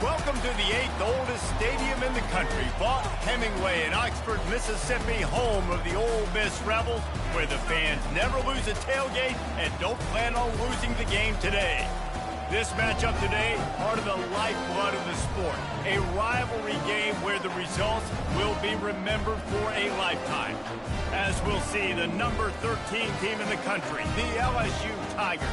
Welcome to the 8th oldest stadium in the country, Vaught Hemingway in Oxford, Mississippi, home of the Ole Miss Rebels, where the fans never lose a tailgate and don't plan on losing the game today. This matchup today, part of the lifeblood of the sport, a rivalry game where the results will be remembered for a lifetime. As we'll see, the number 13 team in the country, the LSU Tigers,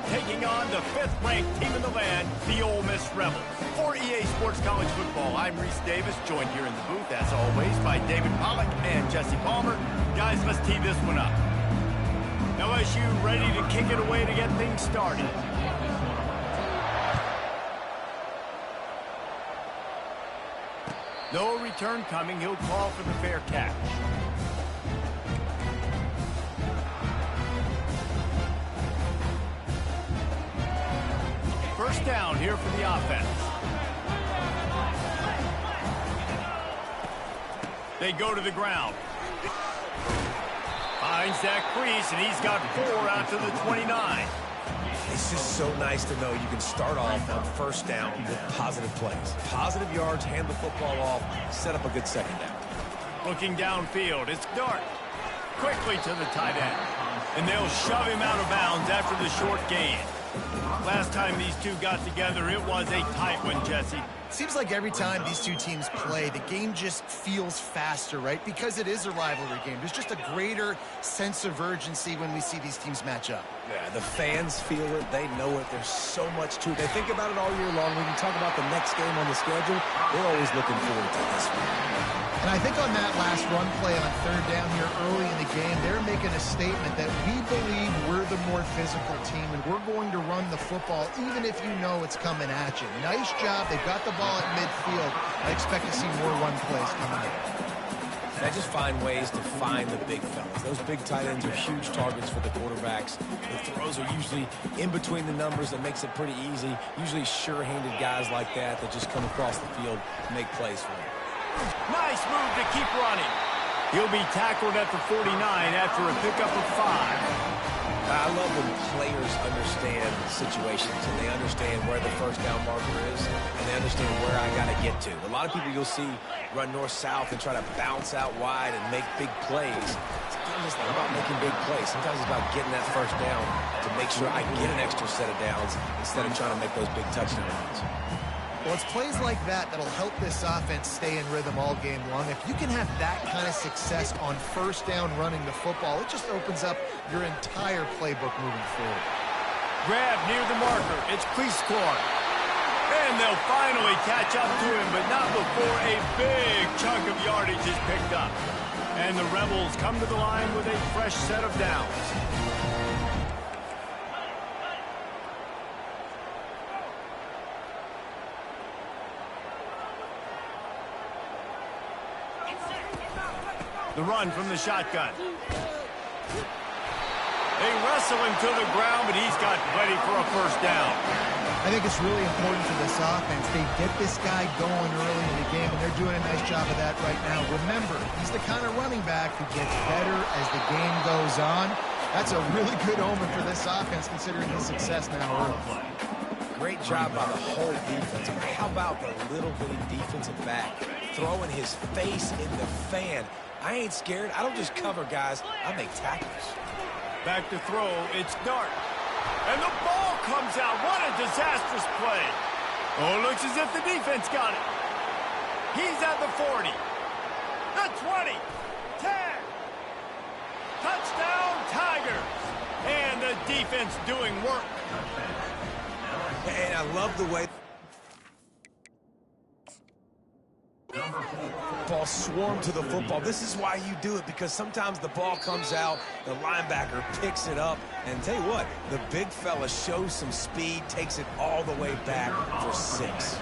taking on the 5th-ranked team in the land, the Ole Miss Rebels. For EA Sports College Football, I'm Reese Davis, joined here in the booth, as always, by David Pollack and Jesse Palmer. Guys, let's tee this one up. LSU ready to kick it away to get things started. No return coming. He'll call for the fair catch. First down here for the offense. They go to the ground. Finds that crease, and he's got 4 out to the 29. It's just so nice to know you can start off on first down with positive plays. Positive yards, hand the football off, set up a good second down. Looking downfield, it's Dart. Quickly to the tight end. And they'll shove him out of bounds after the short gain. Last time these two got together, it was a tight one, Jesse. Seems like every time these two teams play, the game just feels faster, right? Because it is a rivalry game. There's just a greater sense of urgency when we see these teams match up. Yeah, the fans feel it. They know it. There's so much to it. They think about it all year long. When you talk about the next game on the schedule, they're always looking forward to this one. And I think on that last run play on third down here early in the game, they're making a statement that we believe we're the more physical team and we're going to run the football even if you know it's coming at you. Nice job. They've got the ball at midfield. I expect to see more run plays coming in. And I just find ways to find the big fellas. Those big tight ends are huge targets for the quarterbacks. The throws are usually in between the numbers. That makes it pretty easy. Usually sure-handed guys like that just come across the field and make plays for them. Nice move to keep running. He'll be tackled at the 49 after a pickup of 5. I love when players understand situations and they understand where the first down marker is and they understand where I got to get to. A lot of people you'll see run north-south and try to bounce out wide and make big plays. Sometimes it's not about making big plays. Sometimes it's about getting that first down to make sure I get an extra set of downs instead of trying to make those big touchdown runs. Well, it's plays like that that'll help this offense stay in rhythm all game long. If you can have that kind of success on first down running the football, it just opens up your entire playbook moving forward. Grab near the marker. It's Cleescore. And they'll finally catch up to him, but not before a big chunk of yardage is picked up. And the Rebels come to the line with a fresh set of downs. The run from the shotgun. They wrestle him to the ground, but he's got plenty for a first down. I think it's really important for this offense. They get this guy going early in the game, and they're doing a nice job of that right now. Remember, he's the kind of running back who gets better as the game goes on. That's a really good omen for this offense, considering his success now early. Great job by the whole defense. How about the little bitty defensive back throwing his face in the fan? I ain't scared. I don't just cover guys. I make tackles. Back to throw. It's Dart. And the ball comes out. What a disastrous play. Oh, it looks as if the defense got it. He's at the 40. The 20. 10. Touchdown, Tigers. And the defense doing work. And I love the way ball swarm to the football. This is why you do it, because sometimes the ball comes out, the linebacker picks it up, and tell you what, the big fella shows some speed, takes it all the way back for 6.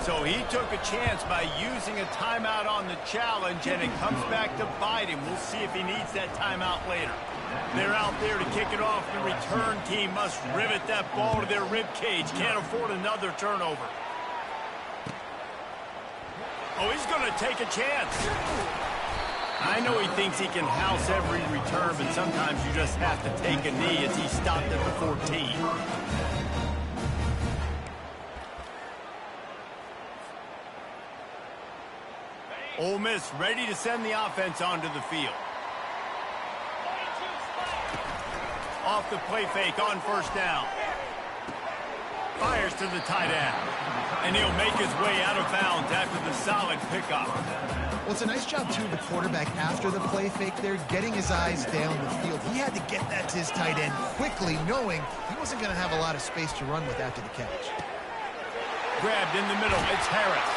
So he took a chance by using a timeout on the challenge, and it comes back to bite him. We'll see if he needs that timeout later. They're out there to kick it off. The return team must rivet that ball to their rib cage. Can't afford another turnover. Oh, he's going to take a chance. I know he thinks he can house every return, but sometimes you just have to take a knee as he stopped at the 14. Ole Miss ready to send the offense onto the field. Off the play fake on first down. Fires to the tight end. And he'll make his way out of bounds after the solid pickup. Well, it's a nice job, too, the quarterback after the play fake there, getting his eyes down the field. He had to get that to his tight end quickly, knowing he wasn't going to have a lot of space to run with after the catch. Grabbed in the middle. It's Harris.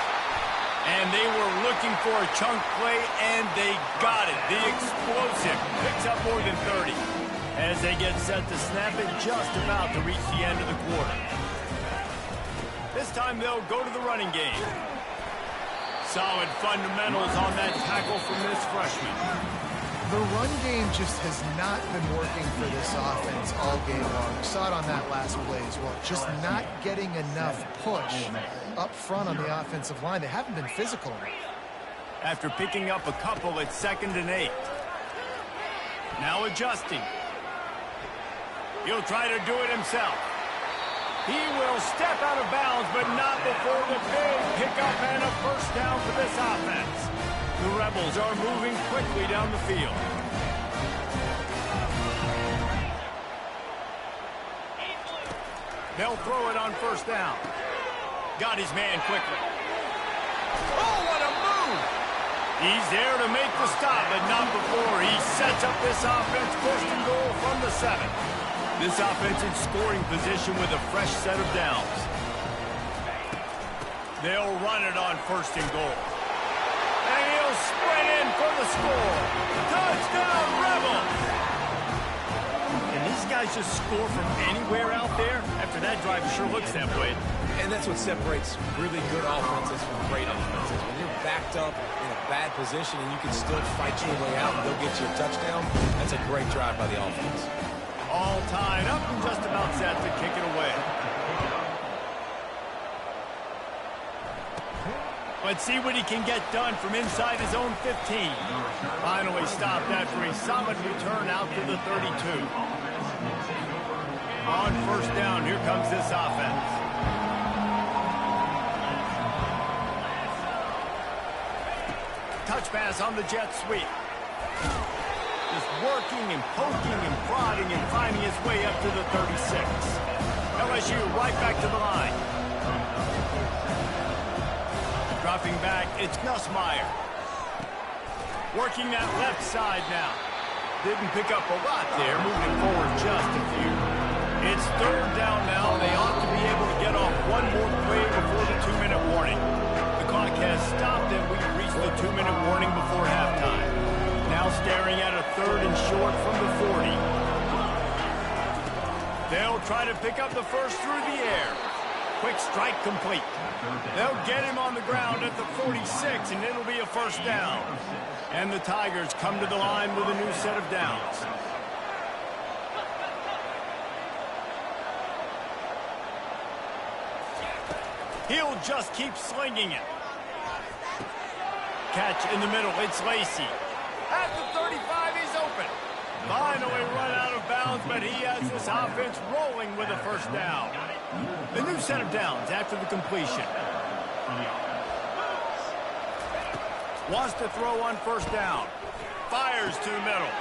And they were looking for a chunk play, and they got it. The explosive picks up more than 30. As they get set to snap it, just about to reach the end of the quarter. This time they'll go to the running game. Solid fundamentals on that tackle from this freshman. The run game just has not been working for this offense all game long. We saw it on that last play as well. Just not getting enough push up front on the offensive line. They haven't been physical enough. After picking up a couple, it's 2nd and 8. Now adjusting. He'll try to do it himself. He will step out of bounds, but not before the big pickup and a first down for this offense. The Rebels are moving quickly down the field. They'll throw it on first down. Got his man quickly. Oh, what a move! He's there to make the stop, but not before he sets up this offense. 1st and goal from the 7. This offense in scoring position with a fresh set of downs. They'll run it on 1st and goal. And he'll sprint in for the score. Touchdown, Rebels! Can these guys just score from anywhere out there? After that drive, it sure looks that way. And that's what separates really good offenses from great offenses. When you're backed up in a bad position and you can still fight your way out and they'll get you a touchdown, that's a great drive by the offense. All tied up and just about set to kick it away. Let's see what he can get done from inside his own 15. Finally stopped after a solid return out to the 32. On first down, here comes this offense. Touch pass on the jet sweep. Just working and poking and prodding and finding his way up to the 36. LSU right back to the line. Dropping back, it's Nussmeier. Working that left side now. Didn't pick up a lot there, moving forward just a few. It's 3rd down now. They ought to be able to get off one more play before the 2-minute warning. The clock has stopped and we've reached the 2-minute warning before halftime. Now staring at a 3rd and short from the 40. They'll try to pick up the first through the air. Quick strike complete. They'll get him on the ground at the 46, and it'll be a first down. And the Tigers come to the line with a new set of downs. He'll just keep slinging it. Catch in the middle, it's Lacey. At the 35, he's open. Finally run out of bounds, but he has this offense rolling with a first down. The new set of downs after the completion. Wants to throw on first down. Fires to the middle.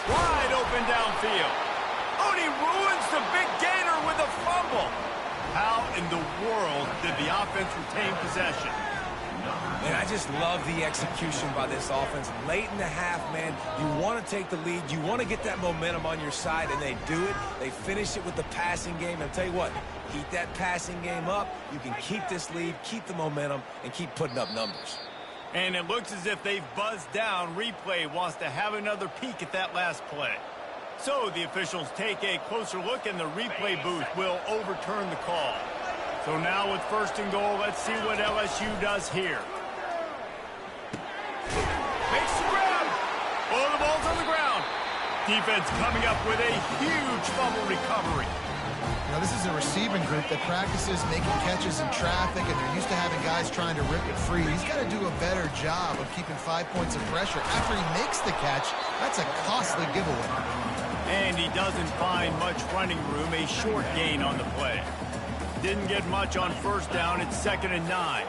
Wide open downfield. Oh, and he ruins the big gainer with a fumble. How in the world did the offense retain possession? Man, I just love the execution by this offense. Late in the half, man, you want to take the lead. You want to get that momentum on your side, and they do it. They finish it with the passing game. And I'll tell you what, keep that passing game up. You can keep this lead, keep the momentum, and keep putting up numbers. And it looks as if they've buzzed down. Replay wants to have another peek at that last play. So the officials take a closer look, and the replay booth will overturn the call. So now with 1st and goal, let's see what LSU does here. Makes the grab. Oh, the ball's on the ground. Defense coming up with a huge fumble recovery. You know, this is a receiving group that practices making catches in traffic, and they're used to having guys trying to rip it free. He's got to do a better job of keeping 5 points of pressure. After he makes the catch, that's a costly giveaway. And he doesn't find much running room, a short gain on the play. Didn't get much on first down. It's 2nd and 9.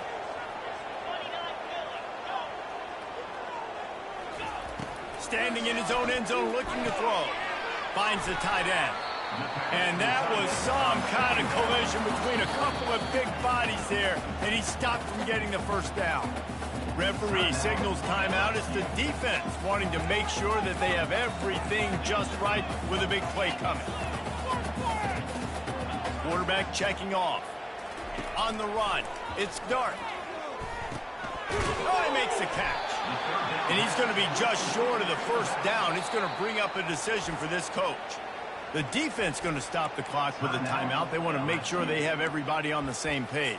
Standing in his own end zone looking to throw. Finds the tight end. And that was some kind of collision between a couple of big bodies there, and he stopped from getting the first down. Referee signals timeout. It's the defense wanting to make sure that they have everything just right with a big play coming. Quarterback checking off. On the run, it's Dart. Oh, he makes the catch. And he's going to be just short of the first down. It's going to bring up a decision for this coach. The defense going to stop the clock with a timeout. They want to make sure they have everybody on the same page.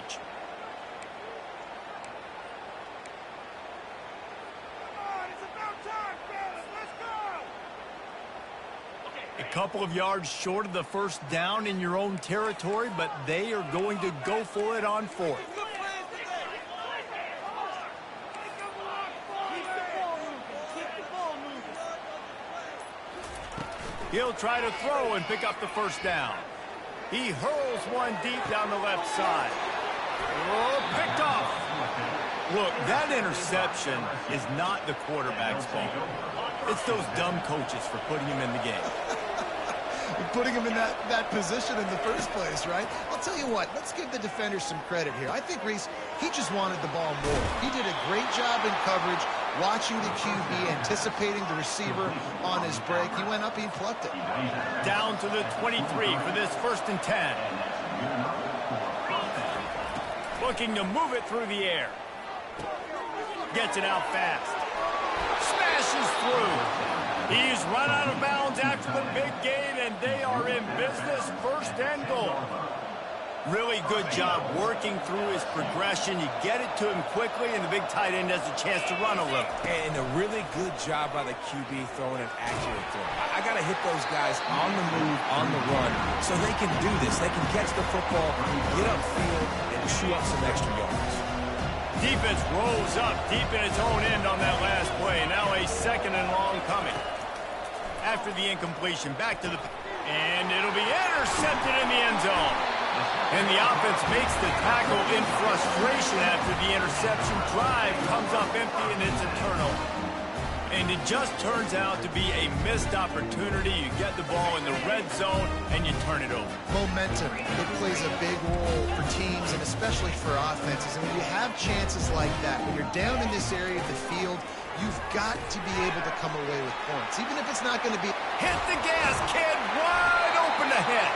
A couple of yards short of the first down in your own territory, but they are going to go for it on fourth. He'll try to throw and pick up the first down. He hurls one deep down the left side. Oh, picked off. Look, that interception is not the quarterback's fault. It's those dumb coaches for putting him in the game. Putting him in that position in the first place, right? I'll tell you what, let's give the defender some credit here. I think, Reese, he just wanted the ball more. He did a great job in coverage, watching the QB, anticipating the receiver on his break. He went up and he plucked it. Down to the 23 for this 1st and 10. Looking to move it through the air. Gets it out fast. Smashes through. He's run out of bounds after the big gain, and they are in business, 1st and goal. Really good job working through his progression. You get it to him quickly, and the big tight end has a chance to run a little. And a really good job by the QB throwing an accurate throw. I got to hit those guys on the move, on the run, so they can do this. They can catch the football, get upfield, and chew up some extra yards. Defense rolls up deep in its own end on that last play. Now a 2nd and long coming. After the incompletion, back to the... And it'll be intercepted in the end zone. And the offense makes the tackle in frustration after the interception. Drive comes up empty, and it's a turnover. And it just turns out to be a missed opportunity. You get the ball in the red zone, and you turn it over. Momentum, it plays a big role for teams and especially for offenses. And when you have chances like that, when you're down in this area of the field, you've got to be able to come away with points, even if it's not going to be... Hit the gas, kid, wide open ahead.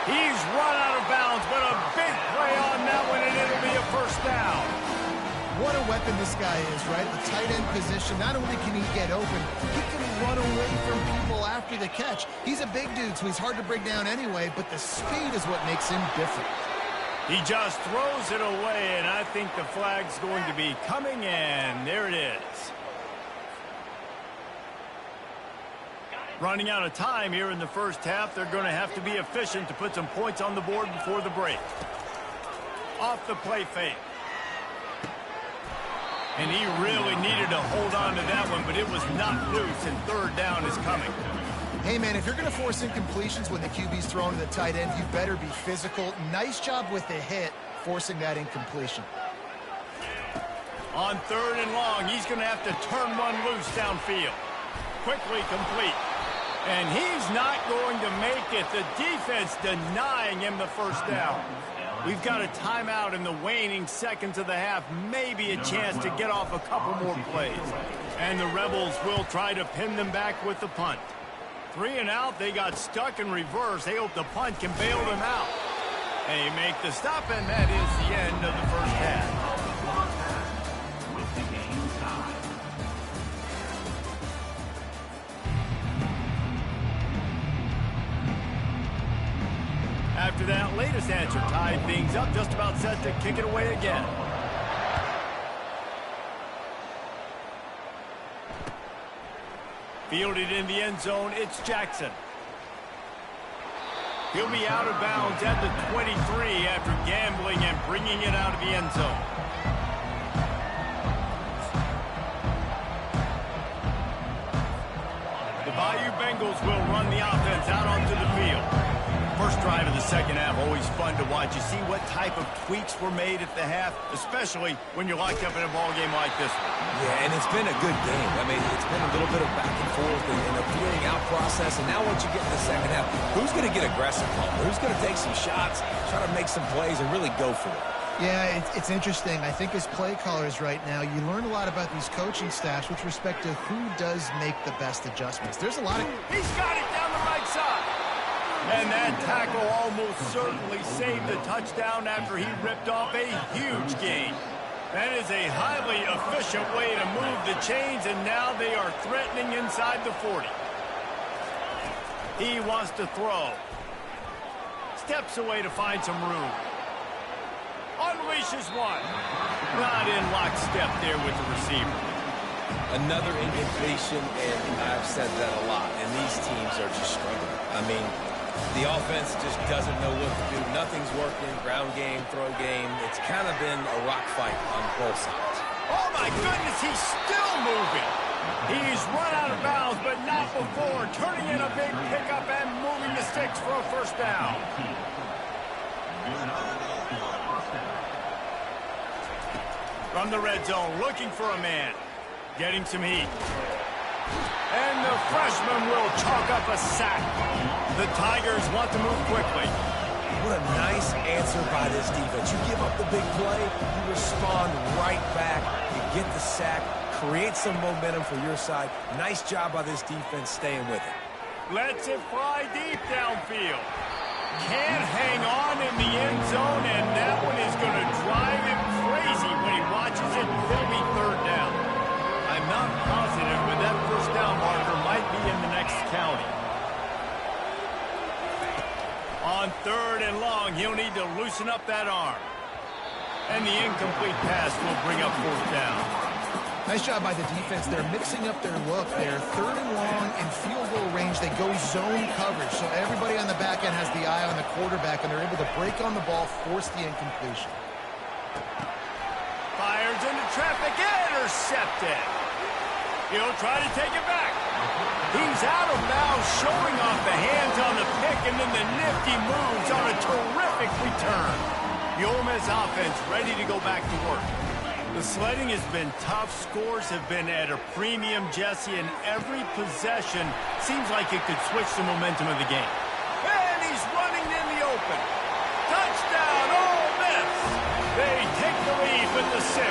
He's run out of bounds, but a big play on that one, and it'll be a 1st down. What a weapon this guy is, right? The tight end position, not only can he get open, he can run away from people after the catch. He's a big dude, so he's hard to bring down anyway, but the speed is what makes him different. He just throws it away, and I think the flag's going to be coming, and there it is. Running out of time here in the first half. They're going to have to be efficient to put some points on the board before the break. Off the play fake. And he really needed to hold on to that one, but it was not loose, and 3rd down is coming. Hey, man, if you're going to force incompletions when the QB's throwing to the tight end, you better be physical. Nice job with the hit, forcing that incompletion. On 3rd and long, he's going to have to turn one loose downfield. Quickly complete. And he's not going to make it. The defense denying him the 1st down. We've got a timeout in the waning seconds of the half. Maybe a chance to get off a couple more plays. And the Rebels will try to pin them back with the punt. 3 and out. They got stuck in reverse. They hope the punt can bail them out. And they make the stop, and that is the end of the first half. After that latest answer tied things up, just about set to kick it away again. Fielded in the end zone, it's Jackson. He'll be out of bounds at the 23 after gambling and bringing it out of the end zone. The Bayou Bengals will run the offense out onto the field. First drive of the second half, always fun to watch. You see what type of tweaks were made at the half, especially when you're locked up in a ball game like this one. Yeah, and it's been a good game. I mean, it's been a little bit of back and forth and a feeling out process. And now once you get in the second half, who's going to get aggressive, Palmer? Who's going to take some shots, try to make some plays, and really go for it? Yeah, it's interesting. I think as play callers right now, you learn a lot about these coaching staffs with respect to who does make the best adjustments. There's a lot of... He's got it down the right side. And that tackle almost certainly saved the touchdown after he ripped off a huge gain. That is a highly efficient way to move the chains, and now they are threatening inside the 40. He wants to throw. Steps away to find some room. Unleashes one. Not in lockstep there with the receiver. Another incompletion, and I've said that a lot, and these teams are just struggling. I mean, the offense just doesn't know what to do. Nothing's working. Ground game, throw game. It's kind of been a rock fight on both sides. Oh, my goodness, he's still moving. He's run out of bounds, but not before. Turning in a big pickup and moving the sticks for a first down. From the red zone, looking for a man. Getting some heat. And the freshman will chalk up a sack. The Tigers want to move quickly. What a nice answer by this defense. You give up the big play, you respond right back, you get the sack, create some momentum for your side. Nice job by this defense staying with it. Lets it fly deep downfield. Can't hang on in the end zone, and that one is going to drive him crazy when he watches it. It'll be third down. I'm not positive, but that first down marker might be in the next county. On third and long, he'll need to loosen up that arm. And the incomplete pass will bring up fourth down. Nice job by the defense. They're mixing up their look. They're third and long in field goal range. They go zone coverage. So everybody on the back end has the eye on the quarterback, and they're able to break on the ball, force the incompletion. Fires into traffic, intercepted. He'll try to take it back. He's out of bounds, showing off the hands on the pick, and then the nifty moves on a terrific return. The Ole Miss offense ready to go back to work. The sledding has been tough. Scores have been at a premium, Jesse, and every possession seems like it could switch the momentum of the game. And he's running in the open. Touchdown, Ole Miss! They take the lead with the 6.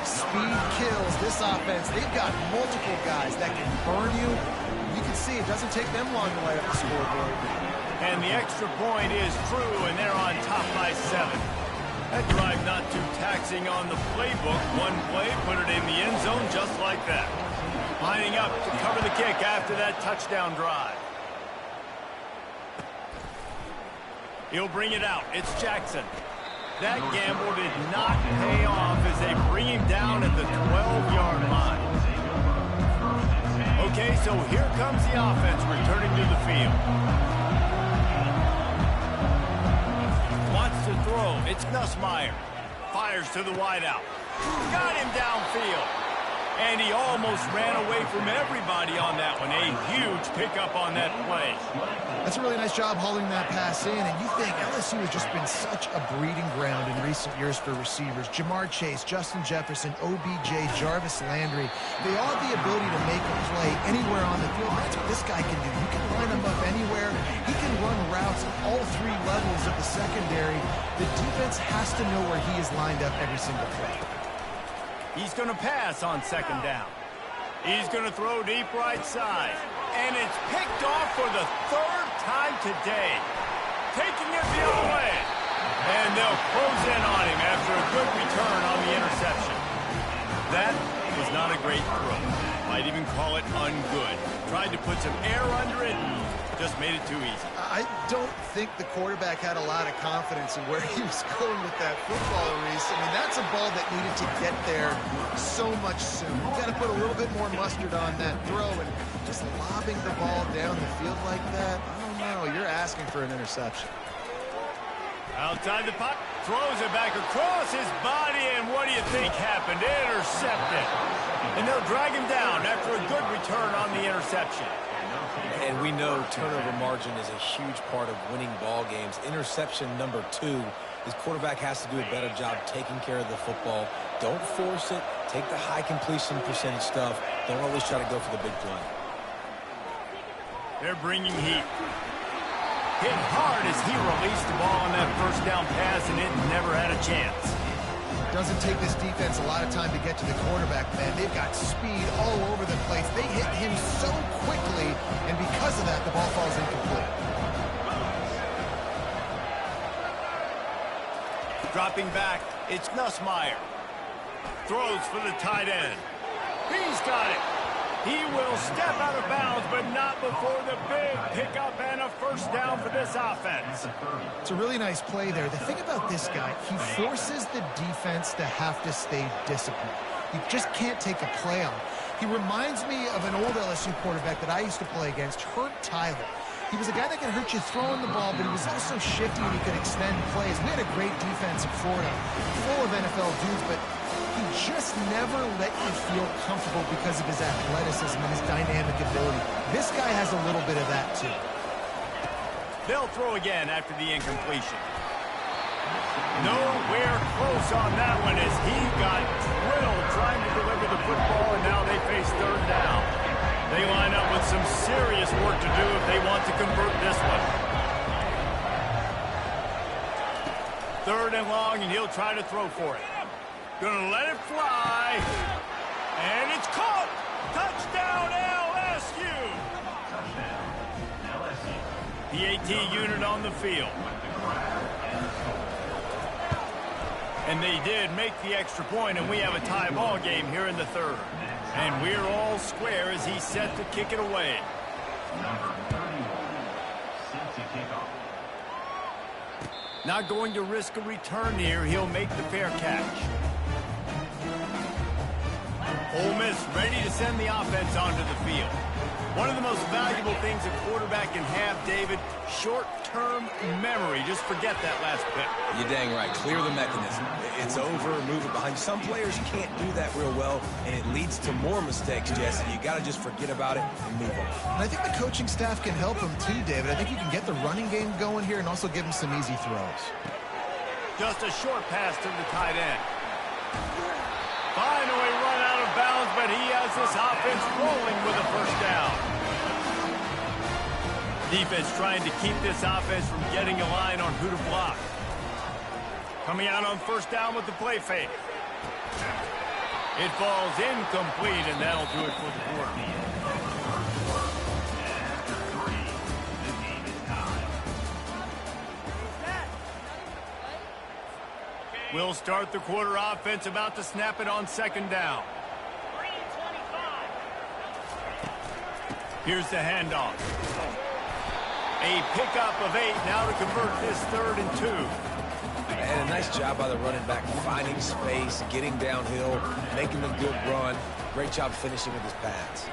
Speed kills this offense. They've got multiple guys that can burn you. You can see it doesn't take them long to light up the scoreboard. And the extra point is true, and they're on top by 7. That drive not too taxing on the playbook. One play, put it in the end zone just like that. Lining up to cover the kick after that touchdown drive. He'll bring it out. It's Jackson. That gamble did not pay off as they bring him down at the 12-yard line. Okay, so here comes the offense returning to the field. Wants to throw. It's Nussmeier. Fires to the wideout. Got him downfield. And he almost ran away from everybody on that one. A huge pickup on that play. That's a really nice job hauling that pass in. And you think LSU has just been such a breeding ground in recent years for receivers. Jamar Chase, Justin Jefferson, OBJ, Jarvis Landry. They all have the ability to make a play anywhere on the field. That's what this guy can do. You can line him up anywhere. He can run routes at all 3 levels of the secondary. The defense has to know where he is lined up every single play. He's going to pass on second down. He's going to throw deep right side. And it's picked off for the 3rd time today. Taking it the other way. And they'll close in on him after a good return on the interception. That was not a great throw. Might even call it ungood. Tried to put some air under it and just made it too easy. I don't think the quarterback had a lot of confidence in where he was going with that football, Reese. I mean, that's a ball that needed to get there so much sooner. You got to put a little bit more mustard on that throw, and just lobbing the ball down the field like that, I don't know. You're asking for an interception. Outside the pocket, throws it back across his body, and what do you think happened? Intercepted. And they'll drag him down after a good return on the interception. And we know turnover margin is a huge part of winning ball games. Interception number 2. His quarterback has to do a better job taking care of the football. Don't force it. Take the high completion percentage stuff. Don't always try to go for the big play. They're bringing heat. Hit hard as he released the ball on that first down pass, and it never had a chance. Doesn't take this defense a lot of time to get to the quarterback, man. They've got speed all over the place. They hit him so quickly, and because of that, the ball falls incomplete. Dropping back, it's Nussmeier. Throws for the tight end. He's got it. He will step out of bounds, but not before the big pickup and a first down for this offense. It's a really nice play there. The thing about this guy, he forces the defense to have to stay disciplined. You just can't take a play on him. He reminds me of an old LSU quarterback that I used to play against, Herb Tyler. He was a guy that could hurt you throwing the ball, but he was also shifty and he could extend plays. We had a great defense in Florida, full of NFL dudes, but he just never let you feel comfortable because of his athleticism and his dynamic ability. This guy has a little bit of that, too. They'll throw again after the incompletion. Nowhere close on that one as he got drilled trying to deliver the football, and now they face third down. They line up with some serious work to do if they want to convert this one. Third and long, and he'll try to throw for it. Gonna let it fly. And it's caught. Touchdown, LSU. The AT unit on the field. And they did make the extra point, and we have a tie ball game here in the third. And we're all square as he's set to kick it away. Not going to risk a return here. He'll make the fair catch. Ole Miss ready to send the offense onto the field. One of the most valuable things a quarterback can have, David, short-term memory. Just forget that last pick. You're dang right. Clear the mechanism. It's over, move it behind. Some players can't do that real well, and it leads to more mistakes, Jesse. You got to just forget about it and move on. And I think the coaching staff can help him too, David. I think you can get the running game going here and also give him some easy throws. Just a short pass to the tight end. Finally run out of bounds, but he has this offense rolling with a first down. Defense trying to keep this offense from getting a line on who to block. Coming out on first down with the play fake. It falls incomplete, and that'll do it for the quarter. We'll start the quarter. Offense about to snap it on second down. Here's the handoff. A pickup of 8 now to convert this 3rd and 2. And a nice job by the running back, finding space, getting downhill, making a good run. Great job finishing with his pass.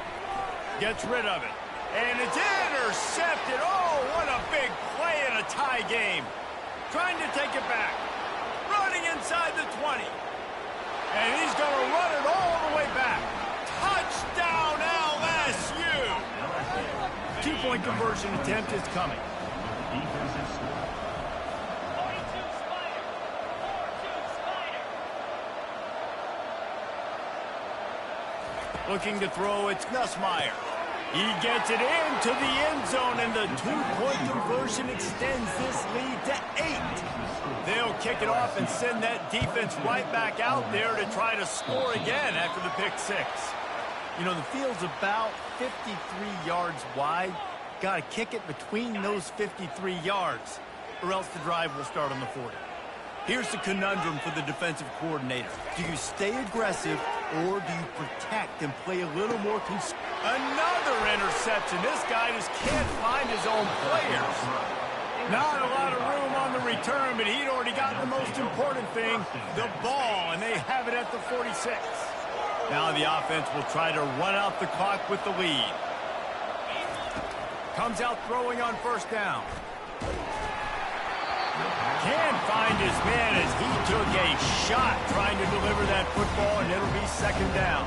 Gets rid of it. And it's intercepted. Oh, what a big play in a tie game. Trying to take it back. Running inside the 20. And he's going to run it all the way back. Touchdown, LSU. 2-point conversion attempt is coming. Looking to throw, it's Nussmeier. He gets it into the end zone, and the 2-point conversion extends this lead to 8. They'll kick it off and send that defense right back out there to try to score again after the pick 6. You know, the field's about 53 yards wide. Got to kick it between those 53 yards, or else the drive will start on the 40. Here's the conundrum for the defensive coordinator. Do you stay aggressive, or do you protect and play a little more Another interception. This guy just can't find his own players. Not a lot of room on the return, but he'd already gotten the most important thing, the ball, and they have it at the 46. Now the offense will try to run out the clock with the lead. Comes out throwing on first down. Can't find his man as he took a shot trying to deliver that football, and it'll be second down.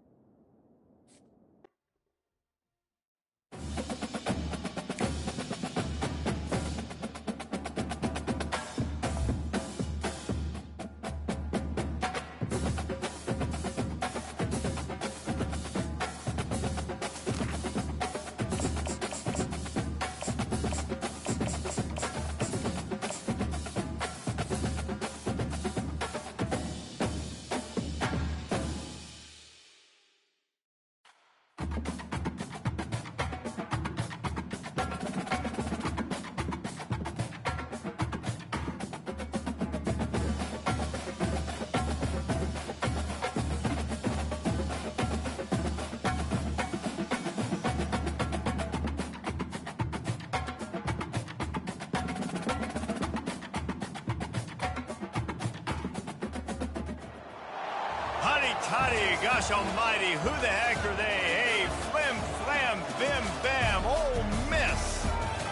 Toddy, gosh almighty, who the heck are they? Hey, flim, flam, bim, bam, Ole Miss.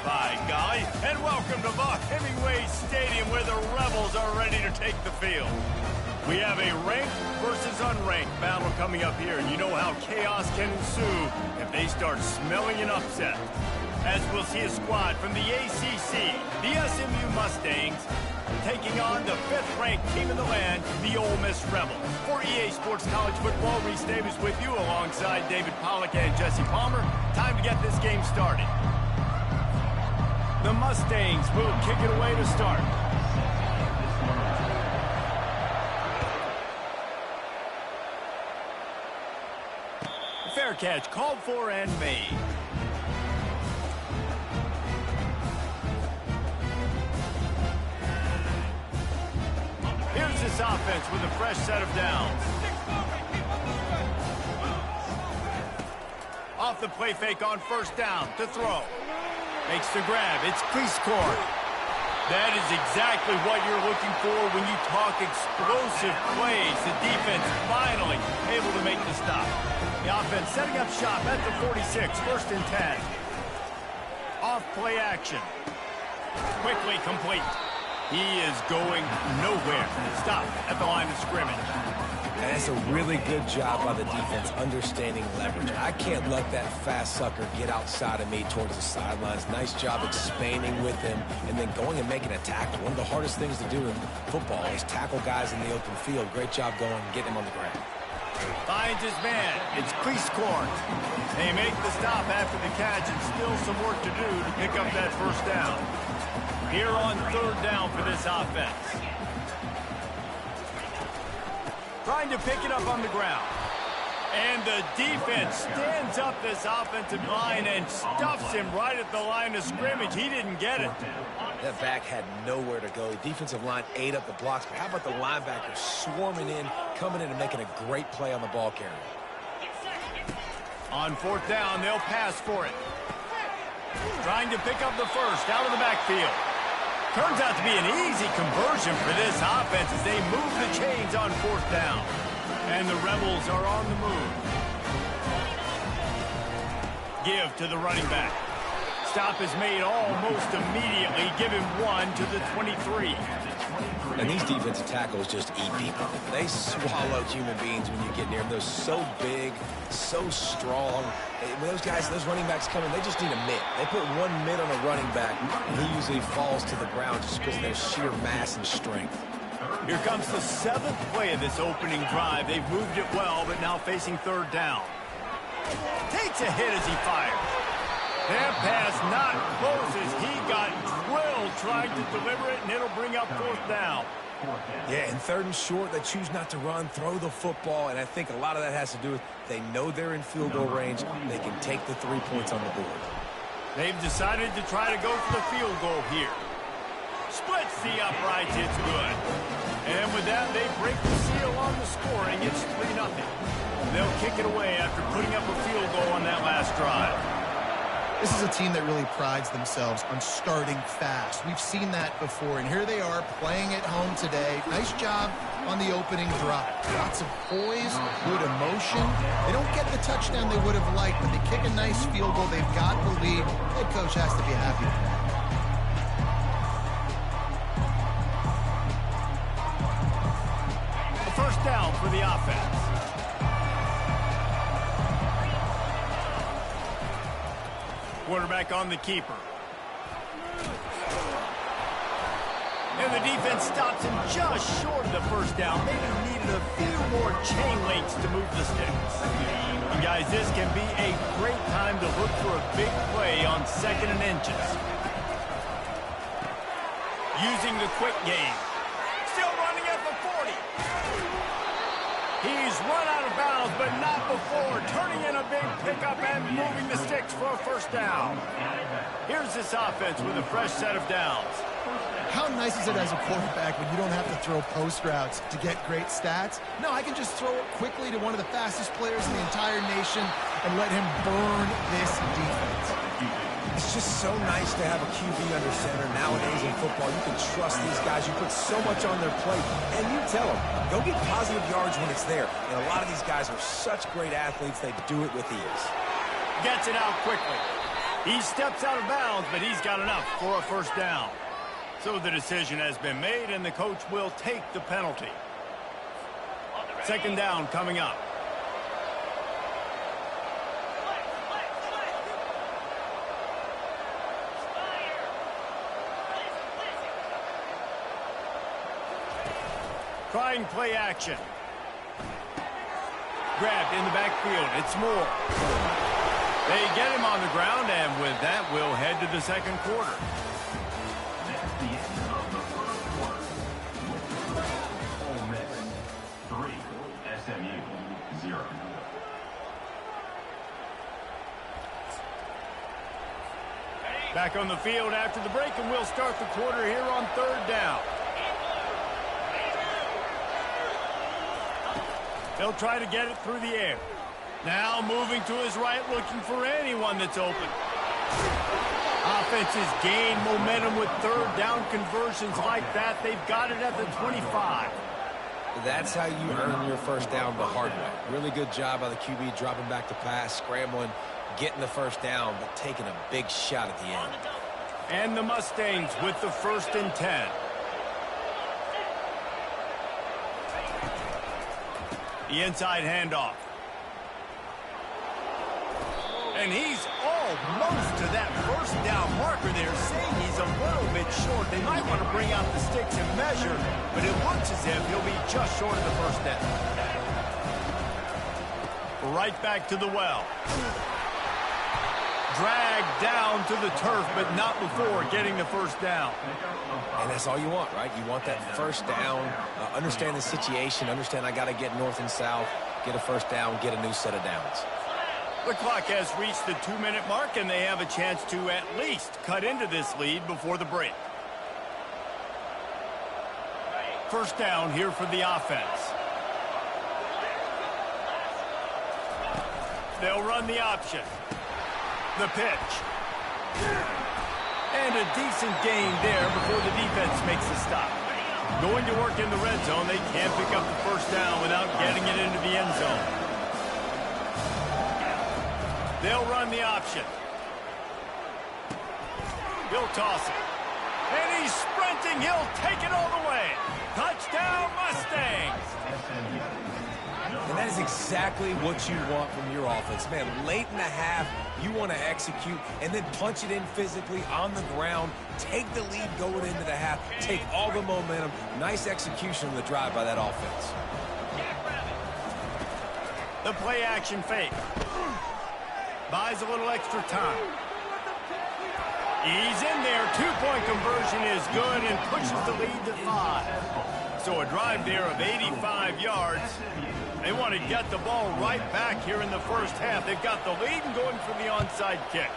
By golly, and welcome to Vaught Hemingway Stadium where the Rebels are ready to take the field. We have a ranked versus unranked battle coming up here, and you know how chaos can ensue if they start smelling an upset. As we'll see a squad from the ACC, the SMU Mustangs, taking on the 5th-ranked team in the land, the Ole Miss Rebels. For EA Sports College Football, Reese Davis with you alongside David Pollack and Jesse Palmer. Time to get this game started. The Mustangs will kick it away to start. Fair catch called for and made. Here's this offense with a fresh set of downs. Off the play fake on first down to throw. Makes the grab. It's Cleescore. That is exactly what you're looking for when you talk explosive plays. The defense finally able to make the stop. The offense setting up shop at the 46, 1st and 10. Off play action. Quickly complete. He is going nowhere. Stop at the line of scrimmage. And that's a really good job by the defense understanding leverage. I can't let that fast sucker get outside of me towards the sidelines. Nice job expanding with him and then going and making a tackle. One of the hardest things to do in football is tackle guys in the open field. Great job going and getting him on the ground. Finds his man. It's Cleescore. They make the stop after the catch and still some work to do to pick up that first down. Here on 3rd down for this offense. Trying to pick it up on the ground. And the defense stands up this offensive line and stuffs him right at the line of scrimmage. He didn't get it. That back had nowhere to go. The defensive line ate up the blocks. But how about the linebackers swarming in, coming in and making a great play on the ball carrier? On 4th down, they'll pass for it. Trying to pick up the first out of the backfield. Turns out to be an easy conversion for this offense as they move the chains on 4th down. And the Rebels are on the move. Give to the running back. Stop is made almost immediately. Give him 1 to the 23. And these defensive tackles just eat people. They swallow human beings when you get near them. They're so big, so strong. When those guys, those running backs come in, they just need a mitt. They put one mitt on a running back, and he usually falls to the ground just because of their sheer mass and strength. Here comes the 7th play of this opening drive. They've moved it well, but now facing 3rd down. Takes a hit as he fires. That pass not close as he got drilled trying to deliver it, and it'll bring up 4th down. Yeah, in 3rd and short, they choose not to run, throw the football, and I think a lot of that has to do with they know they're in field goal range. They can take the 3 points on the board. They've decided to try to go for the field goal here. Splits the uprights, it's good. And with that, they break the seal on the scoring. It's 3-0. They'll kick it away after putting up a field goal on that last drive. This is a team that really prides themselves on starting fast. We've seen that before, and here they are playing at home today. Nice job on the opening drive. Lots of poise, good emotion. They don't get the touchdown they would have liked, but they kick a nice field goal. They've got the lead. Head coach has to be happy with that. The first down for the offense. Quarterback on the keeper. And the defense stops him just short of the first down. Maybe needed a few more chain links to move the sticks. And guys, this can be a great time to look for a big play on 2nd and inches. Using the quick game. Still running at the 40. He's run out of bounds, but not before turning in a big pickup and moving the sticks for a first down. Here's this offense with a fresh set of downs. How nice is it as a quarterback when you don't have to throw post routes to get great stats? No, I can just throw it quickly to one of the fastest players in the entire nation and let him burn this defense. It's just so nice to have a QB under center. Nowadays in football, you can trust these guys. You put so much on their plate, and you tell them, go get positive yards when it's there. And a lot of these guys are such great athletes, they do it with ease. Gets it out quickly. He steps out of bounds, but he's got enough for a first down. So the decision has been made, and the coach will take the penalty. Second down coming up. Trying play action. Grabbed in the backfield. It's Moore. They get him on the ground, and with that, we'll head to the second quarter. Back on the field after the break, and we'll start the quarter here on third down. They'll try to get it through the air. Now moving to his right, looking for anyone that's open. Offenses gain momentum with third down conversions like that. They've got it at the 25. That's how you earn your first down the hard way. Really good job by the QB dropping back to pass, scrambling, getting the first down, but taking a big shot at the end. And the Mustangs with the 1st and 10. The inside handoff. And he's almost to that first down marker there, saying he's a little bit short. They might want to bring out the sticks and measure, but it looks as if he'll be just short of the first down. Right back to the well. Dragged down to the turf, but not before getting the first down. And that's all you want, right? You want that first down, understand the situation, understand I got to get north and south, get a first down, get a new set of downs. The clock has reached the 2-minute mark, and they have a chance to at least cut into this lead before the break. First down here for the offense. They'll run the option. The pitch. And a decent gain there before the defense makes the stop. Going to work in the red zone, they can't pick up the first down without getting it into the end zone. They'll run the option. He'll toss it. And he's sprinting. He'll take it all the way. Touchdown, Mustangs. And that is exactly what you want from your offense. Man, late in the half, you want to execute and then punch it in physically on the ground, take the lead going into the half, take all the momentum. Nice execution of the drive by that offense. The play action fake. Buys a little extra time. He's in there. 2-point conversion is good and pushes the lead to 5. So a drive there of 85 yards. They want to get the ball right back here in the first half. They've got the lead and going for the onside kick.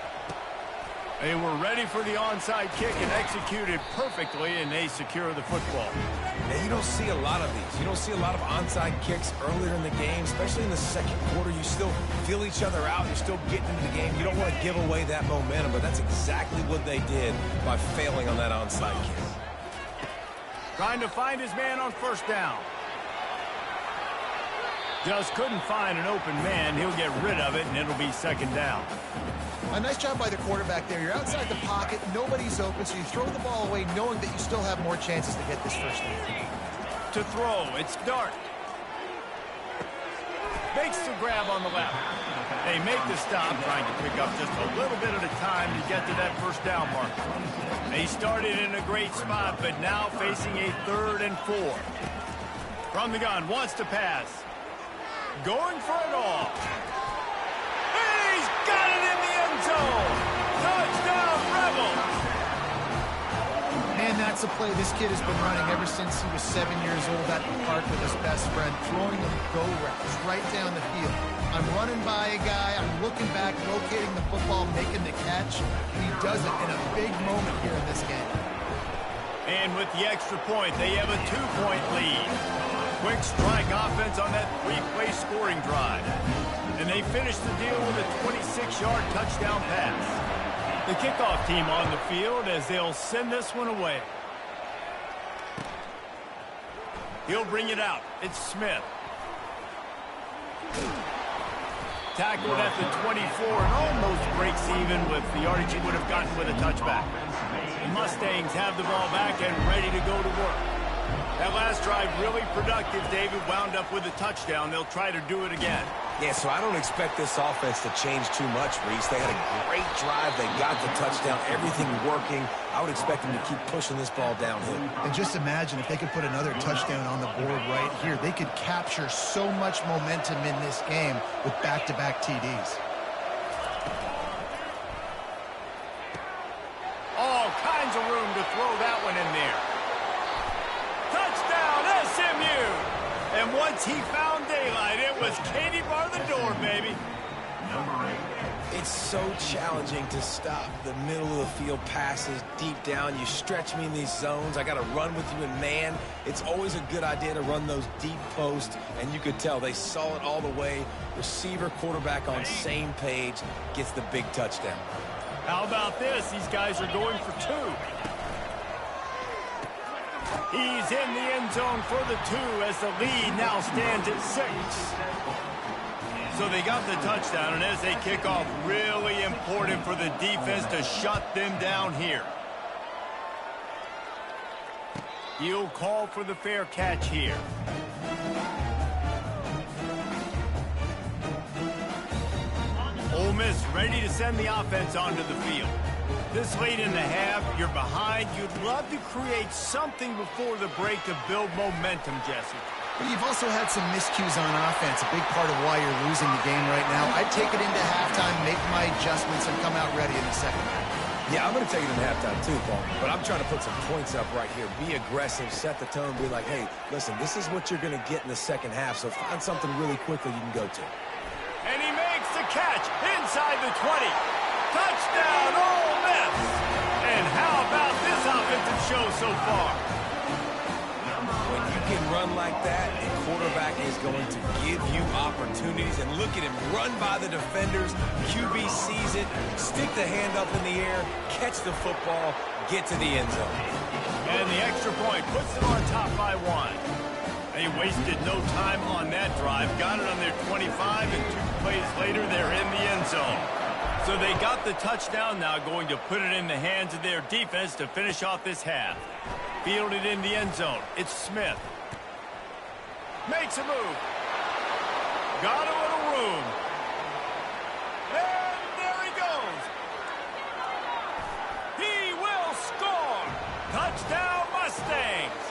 They were ready for the onside kick and executed perfectly, and they secure the football. Now, you don't see a lot of these. You don't see a lot of onside kicks earlier in the game, especially in the second quarter. You still feel each other out. You're still getting into the game. You don't want to give away that momentum, but that's exactly what they did by failing on that onside kick. Trying to find his man on first down. Just couldn't find an open man. He'll get rid of it, and it'll be second down. A nice job by the quarterback there. You're outside the pocket. Nobody's open, so you throw the ball away knowing that you still have more chances to get this first down. To throw, it's Dart. Makes the grab on the left. They make the stop, trying to pick up just a little bit at a time to get to that first down mark. They started in a great spot, but now facing a 3rd and 4. From the gun, wants to pass. Going for it all. And he's got it in the end zone. Touchdown, Rebels. Man, that That's a play this kid has been running ever since he was 7 years old at the park with his best friend, throwing them go routes right down the field. I'm running by a guy, I'm looking back, locating the football, making the catch. He does it in a big moment here in this game. And with the extra point, they have a 2-point lead. Quick strike offense on that 3-play scoring drive. And they finish the deal with a 26-yard touchdown pass. The kickoff team on the field as they'll send this one away. He'll bring it out. It's Smith. Tackled at the 24 and almost breaks even with the yardage he would have gotten with a touchback. The Mustangs have the ball back and ready to go to work. That last drive really productive. David wound up with a touchdown. They'll try to do it again. Yeah, so I don't expect this offense to change too much, Reese. They had a great drive. They got the touchdown. Everything working. I would expect them to keep pushing this ball downhill. And just imagine if they could put another touchdown on the board right here. They could capture so much momentum in this game with back-to-back TDs. All kinds of room to throw that one in there. Touchdown, SMU! And once he found daylight, it was Katie bar the door, baby. It's so challenging to stop the middle of the field passes deep down. You stretch me in these zones. I got to run with you in man. It's always a good idea to run those deep posts, and you could tell they saw it all the way. Receiver, quarterback on same page, gets the big touchdown. How about this? These guys are going for 2. He's in the end zone for the 2 as the lead now stands at 6. So they got the touchdown, and as they kick off, really important for the defense to shut them down here. He'll call for the fair catch here. Ole Miss ready to send the offense onto the field. This late in the half, you're behind. You'd love to create something before the break to build momentum, Jesse. But you've also had some miscues on offense, a big part of why you're losing the game right now. I'd take it into halftime, make my adjustments, and come out ready in the second half. Yeah, I'm going to take it in halftime too, Paul. But I'm trying to put some points up right here. Be aggressive, set the tone, be like, hey, listen, this is what you're going to get in the second half, so find something really quickly you can go to. And he makes the catch inside the 20. Touchdown, Ole Miss! And how about this offensive show so far? When you can run like that, a quarterback is going to give you opportunities. And look at him run by the defenders. QB sees it, stick the hand up in the air, catch the football, get to the end zone. And the extra point puts them on top by 1. They wasted no time on that drive. Got it on their 25, and 2 plays later, they're in the end zone. So they got the touchdown, now going to put it in the hands of their defense to finish off this half. Fielded in the end zone. It's Smith. Makes a move. Got a little room. And there he goes. He will score. Touchdown, Mustangs.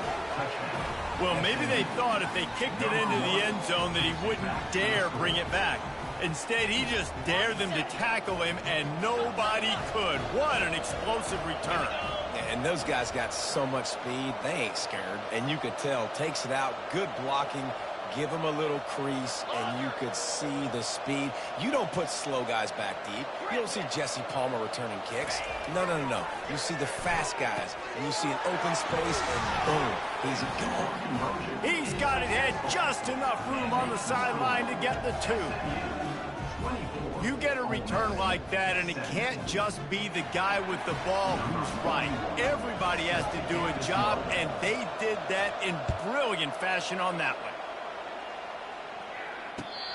Well, maybe they thought if they kicked it into the end zone that he wouldn't dare bring it back. Instead, he just dared them to tackle him, and nobody could. What an explosive return. And those guys got so much speed, they ain't scared. And you could tell, takes it out, good blocking, give them a little crease, and you could see the speed. You don't put slow guys back deep. You don't see Jesse Palmer returning kicks. No, no, no, no. You see the fast guys, and you see an open space, and boom, he's gone. He's got it, had just enough room on the sideline to get the 2. You get a return like that, and it can't just be the guy with the ball who's right. Everybody has to do a job, and they did that in brilliant fashion on that one.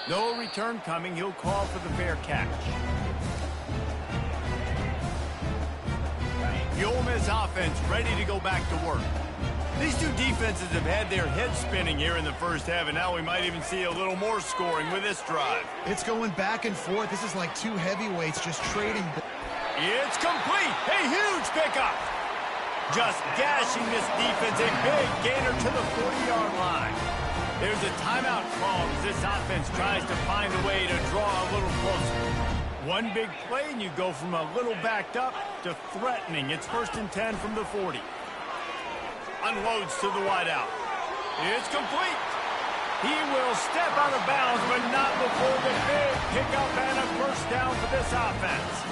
No return coming. He'll call for the fair catch. The Ole Miss offense ready to go back to work. These two defenses have had their heads spinning here in the first half, and now we might even see a little more scoring with this drive. It's going back and forth. This is like 2 heavyweights just trading. It's complete. A huge pickup. Just gashing this defense. A big gainer to the 40-yard line. There's a timeout call as this offense tries to find a way to draw a little closer. One big play, and you go from a little backed up to threatening. It's 1st and 10 from the 40. Unloads to the wideout. It's complete. He will step out of bounds, but not before the big pickup and a first down for this offense.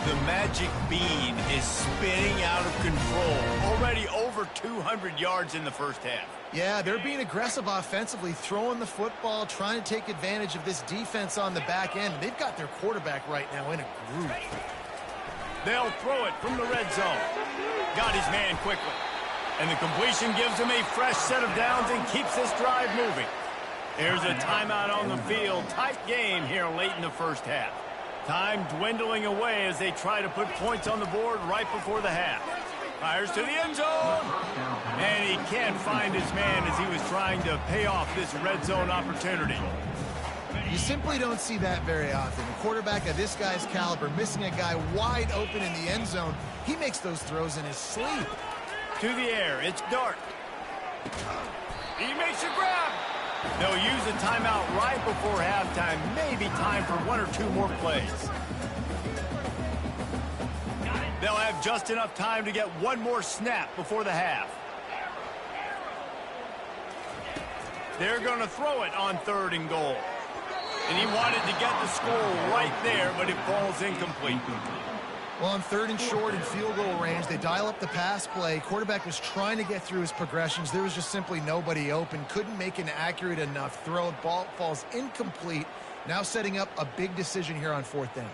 The magic bean is spinning out of control. Already over 200 yards in the first half. Yeah, they're being aggressive offensively, throwing the football, trying to take advantage of this defense on the back end. They've got their quarterback right now in a groove. They'll throw it from the red zone. Got his man quickly. And the completion gives him a fresh set of downs and keeps this drive moving. There's a timeout on the field. Tight game here late in the first half. Time dwindling away as they try to put points on the board right before the half. Fires to the end zone. And he can't find his man as he was trying to pay off this red zone opportunity. You simply don't see that very often. A quarterback of this guy's caliber missing a guy wide open in the end zone. He makes those throws in his sleep. To the air, it's Dart. He makes a grab. They'll use a timeout right before halftime. Maybe time for one or two more plays. They'll have just enough time to get one more snap before the half. They're going to throw it on 3rd and goal. And he wanted to get the score right there, but it falls incomplete. Well, on 3rd and short and field goal range, they dial up the pass play. Quarterback was trying to get through his progressions. There was just simply nobody open. Couldn't make an accurate enough throw. Ball falls incomplete. Now setting up a big decision here on 4th down.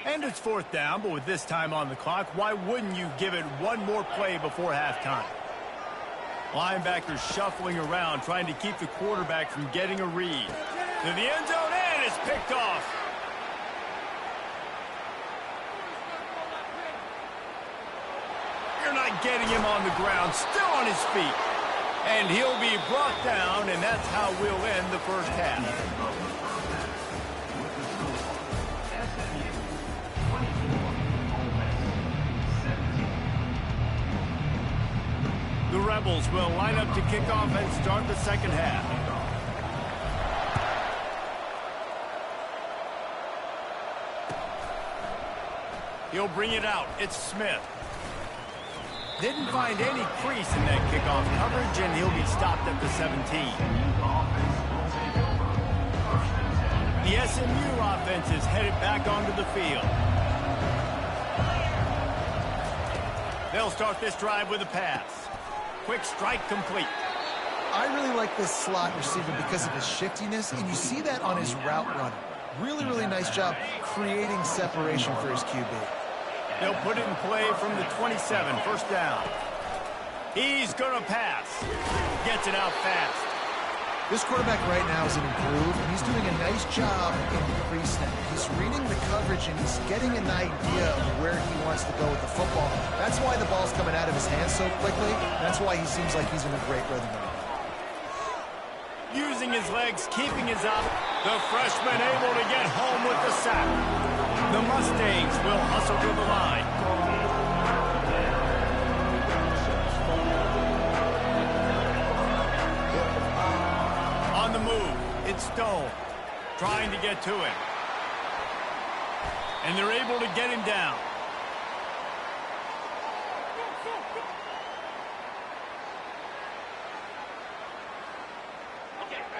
And it's 4th down, but with this time on the clock, why wouldn't you give it one more play before halftime? Linebackers shuffling around, trying to keep the quarterback from getting a read. To the end zone, and it's picked off. You're not getting him on the ground, still on his feet. And he'll be brought down, and that's how we'll end the first half. The Rebels will line up to kick off and start the second half. He'll bring it out. It's Smith. Didn't find any crease in that kickoff coverage, and he'll be stopped at the 17. The SMU offense is headed back onto the field. They'll start this drive with a pass. Quick strike complete. I really like this slot receiver because of his shiftiness, and you see that on his route running. Really, really nice job creating separation for his QB. They'll put it in play from the 27, first down. He's going to pass. Gets it out fast. This quarterback right now is in a groove, and he's doing a nice job in pre-snap. He's reading the coverage, and he's getting an idea of where he wants to go with the football. That's why the ball's coming out of his hands so quickly. That's why he seems like he's in a great rhythm. Using his legs, keeping his up. The freshman able to get home with the sack. The Mustangs will hustle to the line. On the move, it's Stone. Trying to get to him. And they're able to get him down.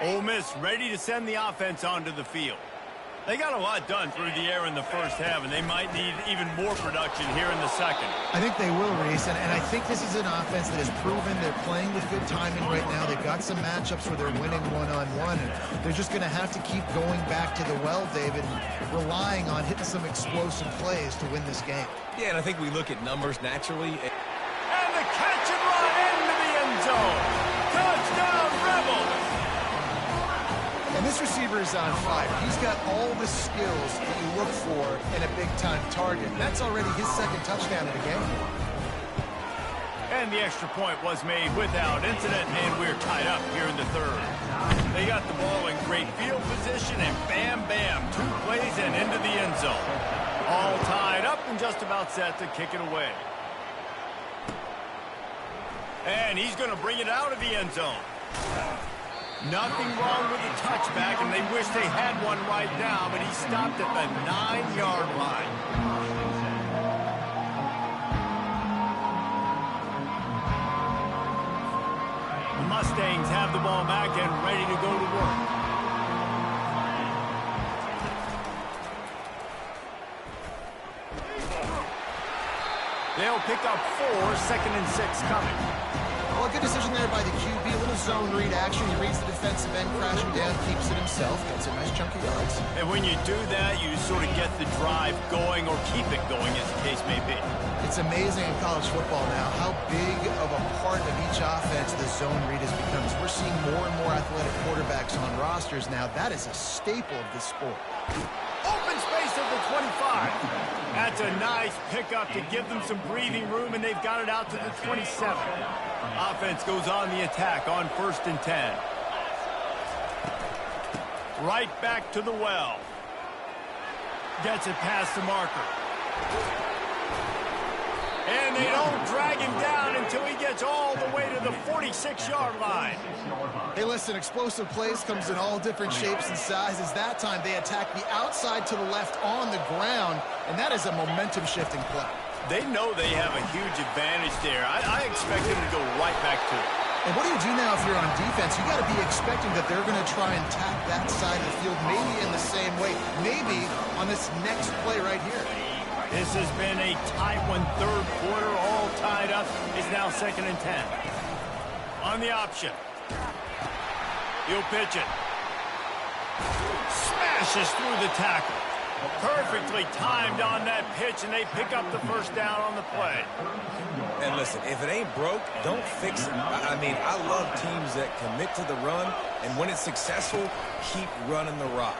Ole Miss ready to send the offense onto the field. They got a lot done through the air in the first half, and they might need even more production here in the second. I think they will, Reese, and I think this is an offense that has proven they're playing with good timing right now. They've got some matchups where they're winning one-on-one, and they're just going to have to keep going back to the well, David, and relying on hitting some explosive plays to win this game. Yeah, and I think we look at numbers naturally. And the catch and run into the end zone. Touchdown, Rebels! And this receiver is on fire. He's got all the skills that you look for in a big-time target. That's already his second touchdown in the game. And the extra point was made without incident, and we're tied up here in the third. They got the ball in great field position, and bam, bam, 2 plays and into the end zone. All tied up and just about set to kick it away. And he's going to bring it out of the end zone. Nothing wrong with the touchback, and they wish they had one right now, but he stopped at the 9-yard line. Mustangs have the ball back and ready to go to work. They'll pick up 4, 2nd and 6 coming. Well, a good decision there by the QB. A little zone read action. He reads the defensive end, crashing down, keeps it himself, gets a nice chunk of yards. And when you do that, you sort of get the drive going or keep it going, as the case may be. It's amazing in college football now how big of a part of each offense the zone read has become. As we're seeing more and more athletic quarterbacks on rosters now. That is a staple of this sport. Open space at the 25. That's a nice pickup to give them some breathing room, and they've got it out to the 27. Offense goes on the attack on 1st and 10. Right back to the well. Gets it past the marker. And they don't drag him down until he gets all the way to the 46-yard line. Hey, listen, explosive plays comes in all different shapes and sizes. That time they attack the outside to the left on the ground, and that is a momentum-shifting play. They know they have a huge advantage there. I expect them to go right back to it. And what do you do now if you're on defense? You got to be expecting that they're going to try and tack that side of the field, maybe in the same way, maybe on this next play right here. This has been a tight one, 3rd quarter, all tied up. It's now 2nd and 10. On the option. He'll pitch it. Smashes through the tackle. Perfectly timed on that pitch, and they pick up the 1st down on the play. And listen, if it ain't broke, don't fix it. I mean, I love teams that commit to the run, and when it's successful, keep running the rock.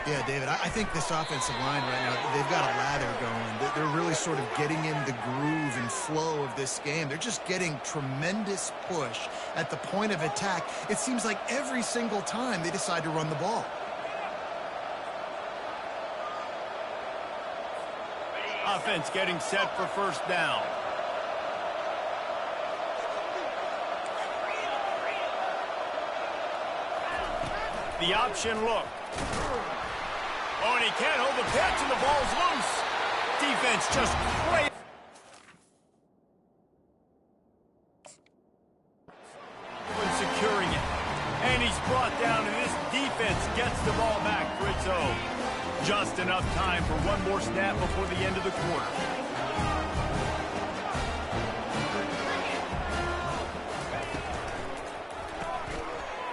Yeah, David, I think this offensive line right now, they've got a lather going. They're really sort of getting in the groove and flow of this game. They're just getting tremendous push at the point of attack. It seems like every single time they decide to run the ball. Offense getting set for 1st down. The option look. Oh, and he can't hold the pitch, and the ball's loose. Defense just great. When securing it. And he's brought down, and this defense gets the ball back for its own. Just enough time for one more snap before the end of the quarter.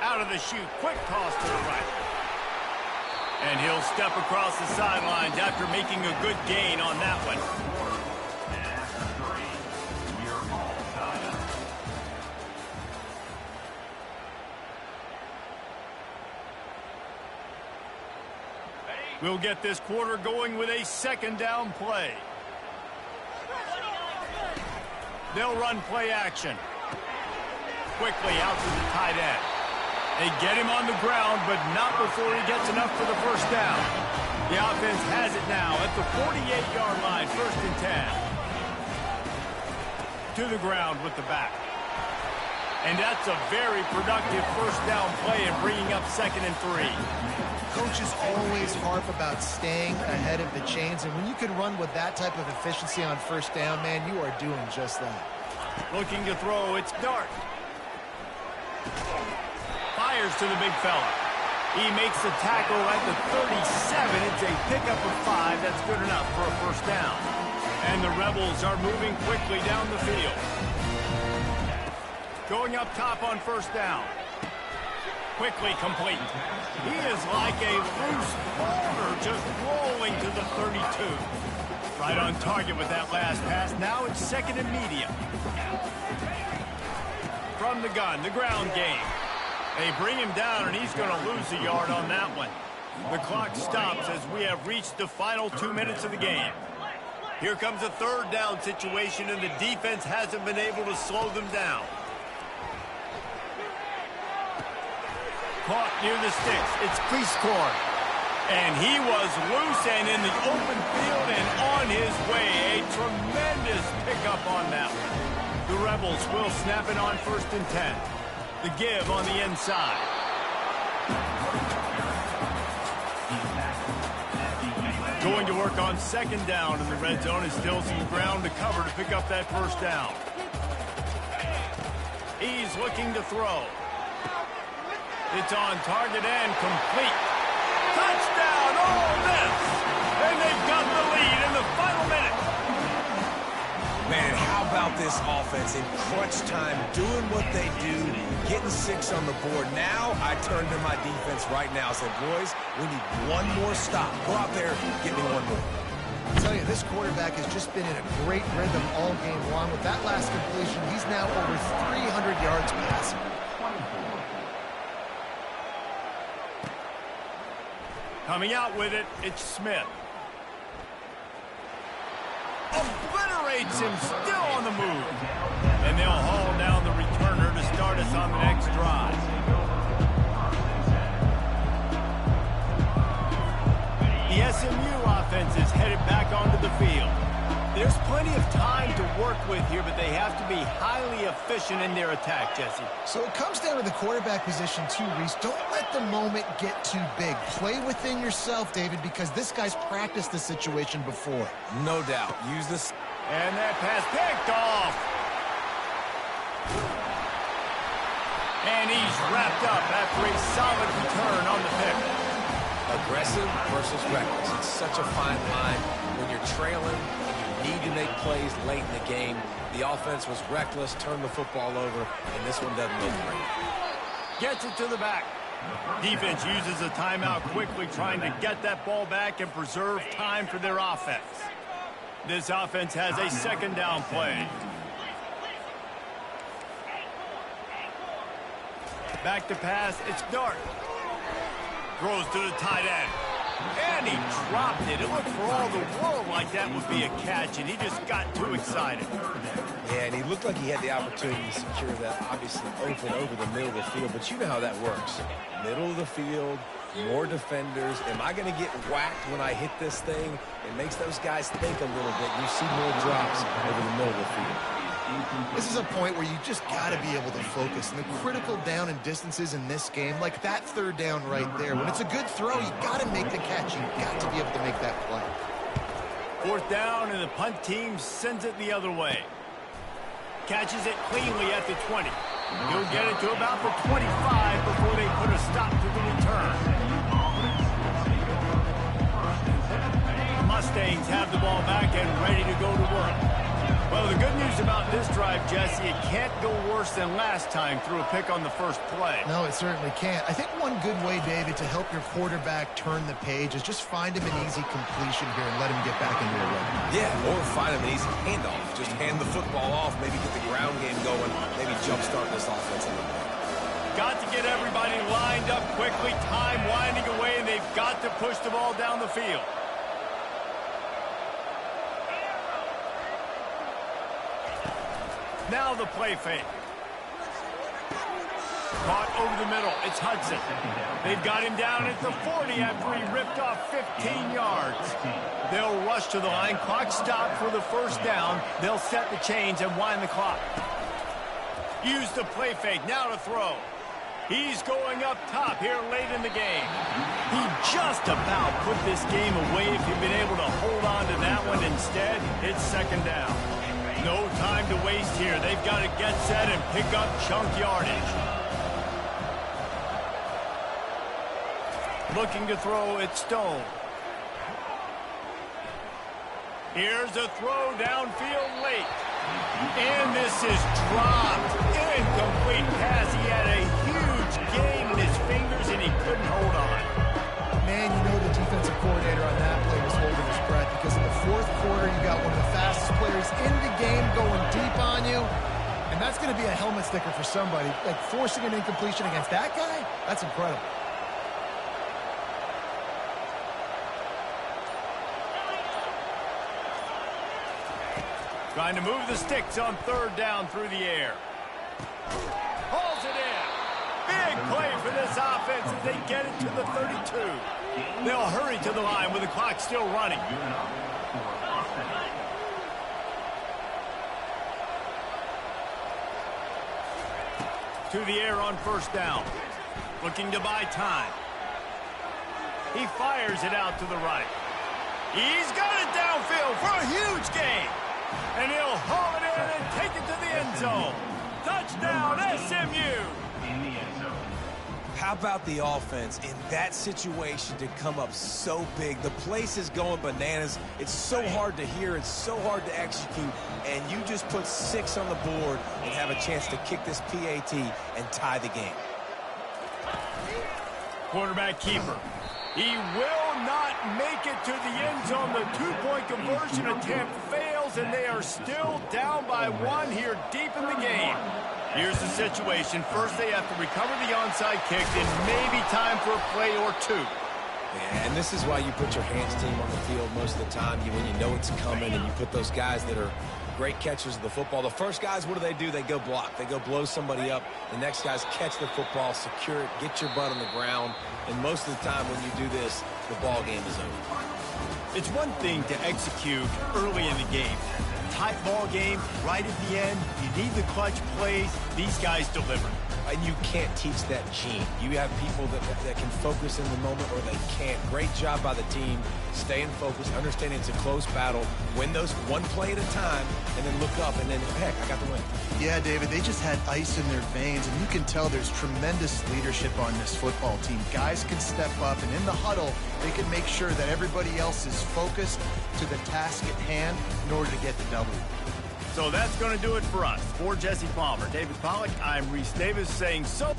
Out of the chute, quick toss to the right. And he'll step across the sidelines after making a good gain on that one. We'll get this quarter going with a 2nd down play. They'll run play action. Quickly out to the tight end. They get him on the ground, but not before he gets enough for the 1st down. The offense has it now at the 48-yard line, 1st and 10. To the ground with the back. And that's a very productive 1st down play and bringing up 2nd and 3. Coaches always harp about staying ahead of the chains, and when you can run with that type of efficiency on 1st down, man, you are doing just that. Looking to throw, it's Dart. Fires to the big fella. He makes the tackle at the 37. It's a pickup of 5. That's good enough for a 1st down. And the Rebels are moving quickly down the field. Going up top on 1st down. Quickly complete. He is like a loose boulder just rolling to the 32. Right on target with that last pass. Now it's 2nd and medium. From the gun, the ground game. They bring him down, and he's going to lose a yard on that one. The clock stops as we have reached the final 2 minutes of the game. Here comes a 3rd down situation, and the defense hasn't been able to slow them down. Caught near the sticks. It's Cleescorn. And he was loose and in the open field and on his way. A tremendous pickup on that one. The Rebels will snap it on 1st and 10. The give on the inside. Going to work on 2nd down in the red zone. Is still some ground to cover to pick up that 1st down. He's looking to throw. It's on target and complete. Touchdown, Ole Miss! And they've got the lead in the final minute. Man, how about this offense in crunch time, doing what they do, getting 6 on the board. Now I turn to my defense right now and say, boys, we need one more stop. Go out there, get me one more. I tell you, this quarterback has just been in a great rhythm all game long. With that last completion, he's now over 300 yards passing. Coming out with it, it's Smith. Obliterates him, still on the move. And they'll haul down the returner to start us on the next drive. The SMU offense is headed back onto the field. There's plenty of time to work with here, but they have to be highly efficient in their attack, Jesse. So it comes down to the quarterback position too, Reese. Don't let the moment get too big. Play within yourself, David, because this guy's practiced the situation before. No doubt. Use this. And that pass picked off. And he's wrapped up after a solid return on the pick. Aggressive versus reckless. It's such a fine line when you're trailing. Need to make plays late in the game. The offense was reckless, turned the football over, and this one doesn't look great. Gets it to the back. Defense uses a timeout quickly, trying to get that ball back and preserve time for their offense. This offense has a second down play. Back to pass, it's Dart. Throws to the tight end. And he dropped it. It looked for all the world like that would be a catch, and he just got too excited. Yeah, and he looked like he had the opportunity to secure that, obviously open over the middle of the field. But you know how that works. Middle of the field, more defenders. Am I going to get whacked when I hit this thing? It makes those guys think a little bit. You see more drops over the middle of the field. This is a point where you just got to be able to focus. And the critical down and distances in this game, like that third down right there, when it's a good throw, you got to make the catch. You got to be able to make that play. Fourth down, and the punt team sends it the other way. Catches it cleanly at the 20. He'll get it to about the 25 before they put a stop to the return. The Mustangs have the ball back and ready to go to work. Well, the good news about this drive, Jesse, it can't go worse than last time through a pick on the first play. No, it certainly can't. I think one good way, David, to help your quarterback turn the page is just find him an easy completion here and let him get back into a run. Yeah, or find him an easy handoff. Just hand the football off, maybe get the ground game going, maybe jumpstart this offense a little bit. Got to get everybody lined up quickly, time winding away, and they've got to push the ball down the field. Now the play fake. Caught over the middle. It's Hudson. They've got him down at the 40 after he ripped off 15 yards. They'll rush to the line. Clock stopped for the first down. They'll set the chains and wind the clock. Use the play fake. Now to throw. He's going up top here late in the game. He just about put this game away if he'd been able to hold on to that one. Instead, it's second down. No time to waste here. They've got to get set and pick up chunk yardage. Looking to throw, it's Stone. Here's a throw downfield late. And this is dropped. Incomplete pass. He had a huge gain in his fingers, and he couldn't hold on. Man, you know the defensive coordinator on that play was holding his breath because in the fourth quarter, you got one of the fastest players in the game going deep on you. And that's going to be a helmet sticker for somebody. Like forcing an incompletion against that guy, that's incredible. Trying to move the sticks on third down through the air. Hauls it in. Big play for this offense as they get it to the 32. They'll hurry to the line with the clock still running. To the air on first down. Looking to buy time. He fires it out to the right. He's got it downfield for a huge gain. And he'll haul it in and take it to the end zone. Touchdown, SMU. How about the offense in that situation to come up so big? The place is going bananas. It's so hard to hear. It's so hard to execute. And you just put 6 on the board and have a chance to kick this PAT and tie the game. Quarterback keeper. He will not make it to the end zone. The two-point conversion attempt fails, and they are still down by 1 here deep in the game. Here's the situation. First, they have to recover the onside kick, and maybe time for a play or 2. Yeah, and this is why you put your hands team on the field most of the time. When you know it's coming, and you put those guys that are great catchers of the football. The first guys, what do? They go block. They go blow somebody up. The next guys catch the football, secure it, get your butt on the ground. And most of the time when you do this, the ball game is over. It's one thing to execute early in the game. Tight ball game, right at the end. You need the clutch plays. These guys deliver. And you can't teach that gene. You have people that can focus in the moment or they can't. Great job by the team, staying focused, understanding it's a close battle, win those one play at a time, and then look up, and then, heck, I got the win. Yeah, David, they just had ice in their veins, and you can tell there's tremendous leadership on this football team. Guys can step up, and in the huddle, they can make sure that everybody else is focused to the task at hand in order to get the W. So that's going to do it for us. For Jesse Palmer, David Pollack, I'm Reese Davis saying so.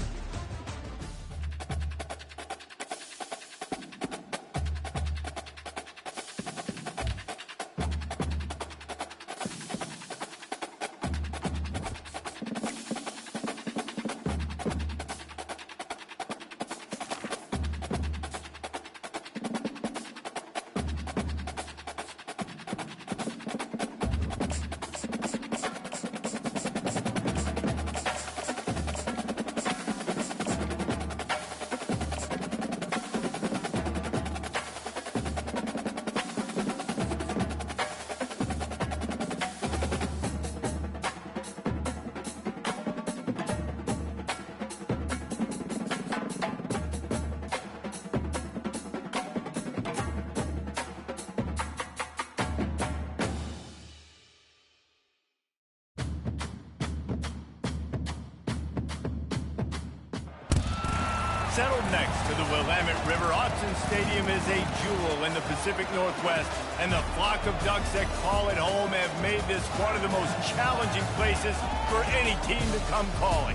Settled next to the Willamette River, Autzen Stadium is a jewel in the Pacific Northwest, and the flock of Ducks that call it home have made this one of the most challenging places for any team to come calling.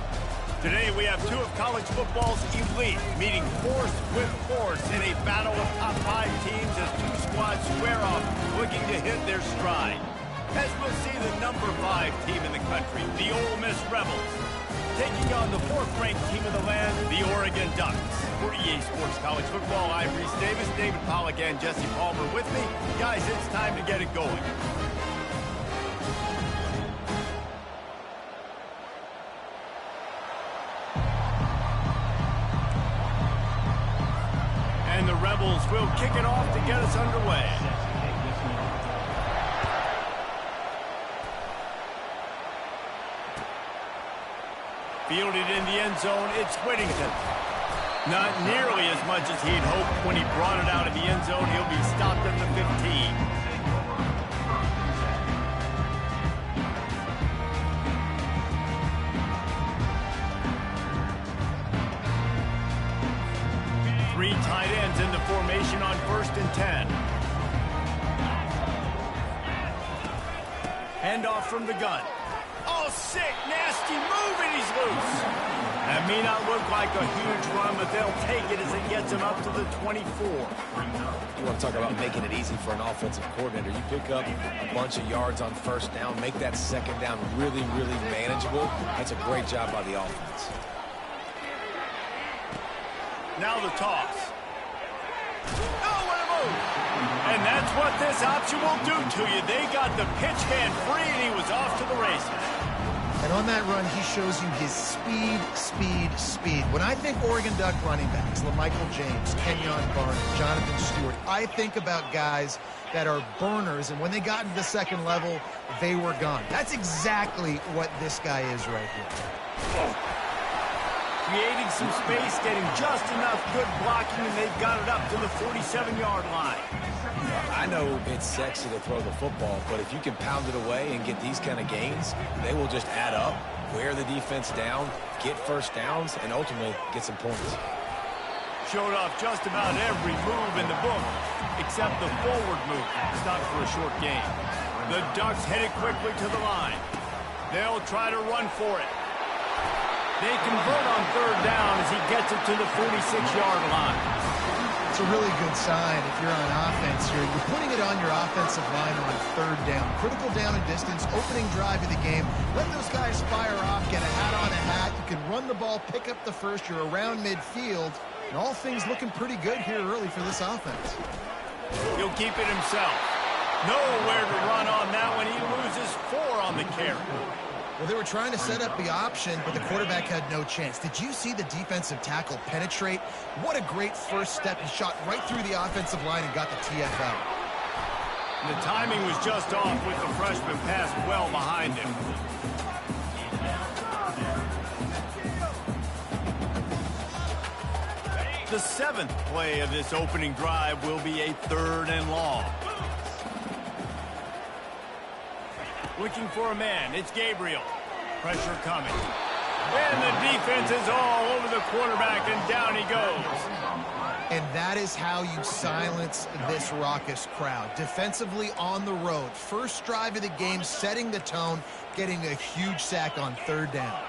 Today we have 2 of college football's elite meeting force with force in a battle of top 5 teams as 2 squads square off looking to hit their stride. As we'll see the number 5 team in the country, the Ole Miss Rebels, taking on the 4th-ranked team of the land, the Oregon Ducks. For EA Sports College Football, I'm Reese Davis, David Pollack, and Jesse Palmer with me. Guys, it's time to get it going. And the Rebels will kick it off to get us underway. Fielded in the end zone, it's Whittington. Not nearly as much as he'd hoped when he brought it out of the end zone. He'll be stopped at the 15. Three tight ends in the formation on 1st and 10. Handoff from the gun. Oh, sick, nasty move, and he's loose. That may not look like a huge run, but they'll take it as it gets him up to the 24. You want to talk about making it easy for an offensive coordinator. You pick up a bunch of yards on 1st down, make that 2nd down really, really manageable. That's a great job by the offense. Now the toss. Oh, what a move. And that's what this option will do to you. They got the pitch hand free, and he was off to the races. And on that run, he shows you his speed, speed, speed. When I think Oregon Duck running backs, LaMichael James, Kenyon Barner, Jonathan Stewart, I think about guys that are burners, and when they got into the 2nd level, they were gone. That's exactly what this guy is right here. Creating some space, getting just enough good blocking, and they've got it up to the 47-yard line. I know it's sexy to throw the football, but if you can pound it away and get these kind of gains, they will just add up, wear the defense down, get 1st downs, and ultimately get some points. Showed off just about every move in the book, except the forward move. Stopped for a short gain. The Ducks headed quickly to the line. They'll try to run for it. They convert on third down as he gets it to the 46-yard line. It's a really good sign if you're on offense here. You're putting it on your offensive line on third down. Critical down and distance, opening drive of the game. Let those guys fire off, get a hat on a hat. You can run the ball, pick up the first. You're around midfield. And all things looking pretty good here early for this offense. He'll keep it himself. Nowhere to run on that one. He loses 4 on the carry. Well, they were trying to set up the option, but the quarterback had no chance. Did you see the defensive tackle penetrate? What a great first step. He shot right through the offensive line and got the TFL. The timing was just off with the freshman pass well behind him. The 7th play of this opening drive will be a 3rd and long. Looking for a man. It's Gabriel. Pressure coming. And the defense is all over the quarterback, and down he goes. And that is how you silence this raucous crowd. Defensively on the road. First drive of the game, setting the tone, getting a huge sack on third down.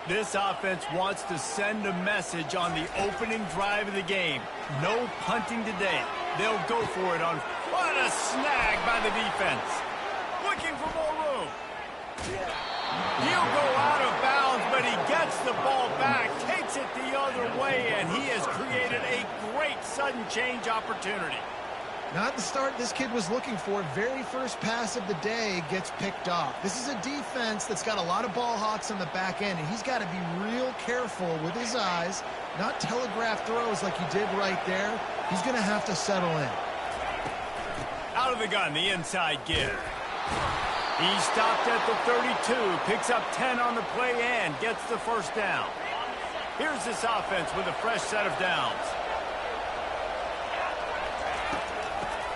This offense wants to send a message on the opening drive of the game. No punting today. They'll go for it on... What a snag by the defense. Looking for more room. He'll go out of bounds, but he gets the ball back, takes it the other way, and he has created a great sudden change opportunity. Not the start this kid was looking for. Very first pass of the day gets picked off. This is a defense that's got a lot of ball hawks on the back end, and he's got to be real careful with his eyes, not telegraph throws like he did right there. He's going to have to settle in. Out of the gun, the inside give. He stopped at the 32, picks up 10 on the play and gets the first down. Here's this offense with a fresh set of downs.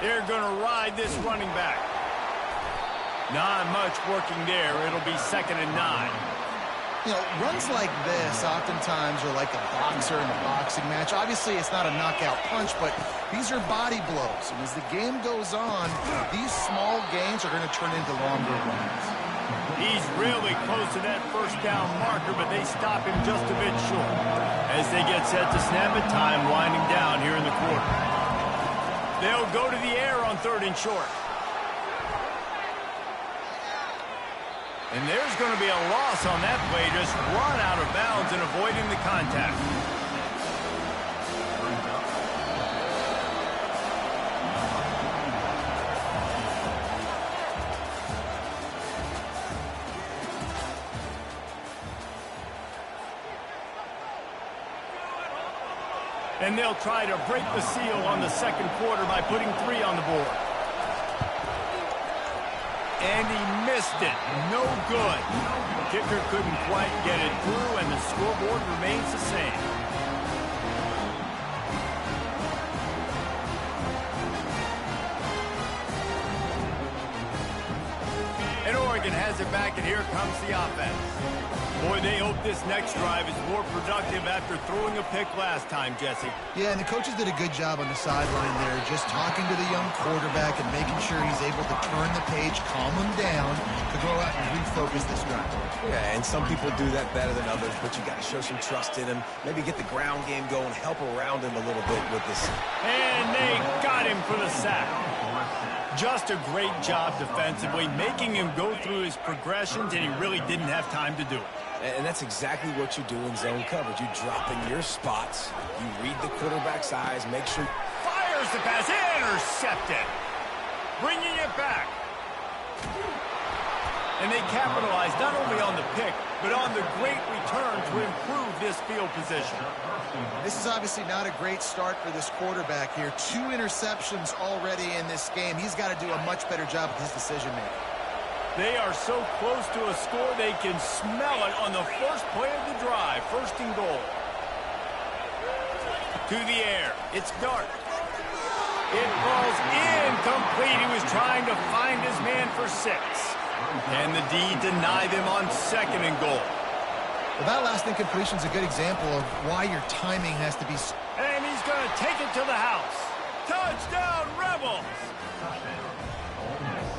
They're going to ride this running back. Not much working there. It'll be 2nd and 9. You know, runs like this oftentimes are like a boxer in a boxing match. Obviously, it's not a knockout punch, but these are body blows. And as the game goes on, these small gains are going to turn into longer runs. He's really close to that first down marker, but they stop him just a bit short. As they get set to snap it, time winding down here in the quarter. They'll go to the air on 3rd and short. And there's going to be a loss on that play, just run out of bounds and avoiding the contact. And they'll try to break the seal on the second quarter by putting 3 on the board. And he missed it. No good. The kicker couldn't quite get it through, and the scoreboard remains the same. And Oregon has it back, and here comes the offense. Boy, they hope this next drive is more productive after throwing a pick last time, Jesse. Yeah, and the coaches did a good job on the sideline there, just talking to the young quarterback and making sure he's able to turn the page, calm him down, to go out and refocus this drive. Yeah, and some people do that better than others, but you got to show some trust in him. Maybe get the ground game going, help around him a little bit with this. And they got him for the sack. Just a great job defensively, making him go through his progressions, and he really didn't have time to do it. And that's exactly what you do in zone coverage. You drop in your spots, you read the quarterback's eyes, make sure... Fires the pass, intercepted. Bringing it back. And they capitalized not only on the pick, but on the great return to improve this field position. This is obviously not a great start for this quarterback here. 2 interceptions already in this game. He's got to do a much better job with his decision-making. They are so close to a score, they can smell it on the first play of the drive. 1st and goal. To the air. It's Dart. It falls incomplete. He was trying to find his man for 6. And the D denied him on 2nd and goal. Well, that last incompletion is a good example of why your timing has to be... And he's going to take it to the house. Touchdown, Rebels!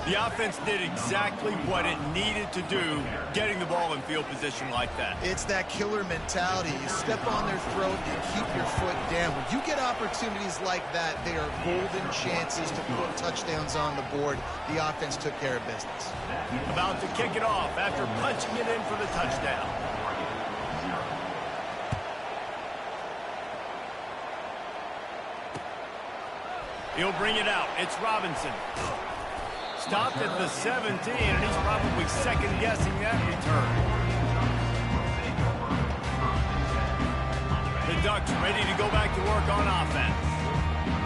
The offense did exactly what it needed to do, getting the ball in field position like that. It's that killer mentality. You step on their throat and keep your foot down. When you get opportunities like that, they are golden chances to put touchdowns on the board. The offense took care of business. About to kick it off after punching it in for the touchdown. He'll bring it out. It's Robinson. Stopped at the 17, and he's probably second-guessing that return. The Ducks ready to go back to work on offense.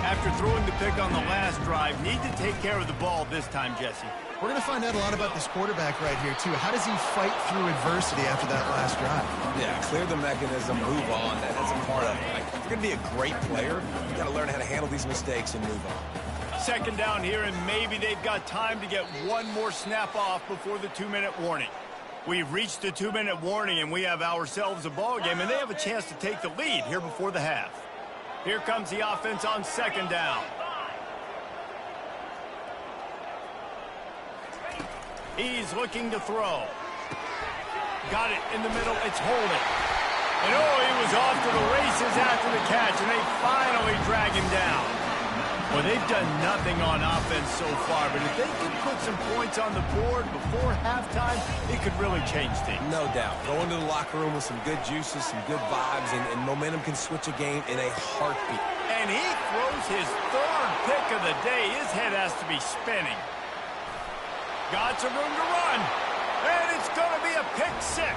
After throwing the pick on the last drive, need to take care of the ball this time, Jesse. We're going to find out a lot about this quarterback right here, too. How does he fight through adversity after that last drive? Yeah, clear the mechanism, move on. That's a part of it. Like, if you're going to be a great player, you got to learn how to handle these mistakes and move on. Second down here, and maybe they've got time to get one more snap off before the 2-minute warning. We've reached the 2-minute warning, and we have ourselves a ball game, and they have a chance to take the lead here before the half. Here comes the offense on second down. He's looking to throw. Got it in the middle. It's holding. And oh, he was off to the races after the catch, and they finally drag him down. Well, they've done nothing on offense so far, but if they could put some points on the board before halftime, it could really change things. No doubt. Go into the locker room with some good juices, some good vibes, and momentum can switch a game in a heartbeat. And he throws his third pick of the day. His head has to be spinning. Got some room to run. And it's going to be a pick six.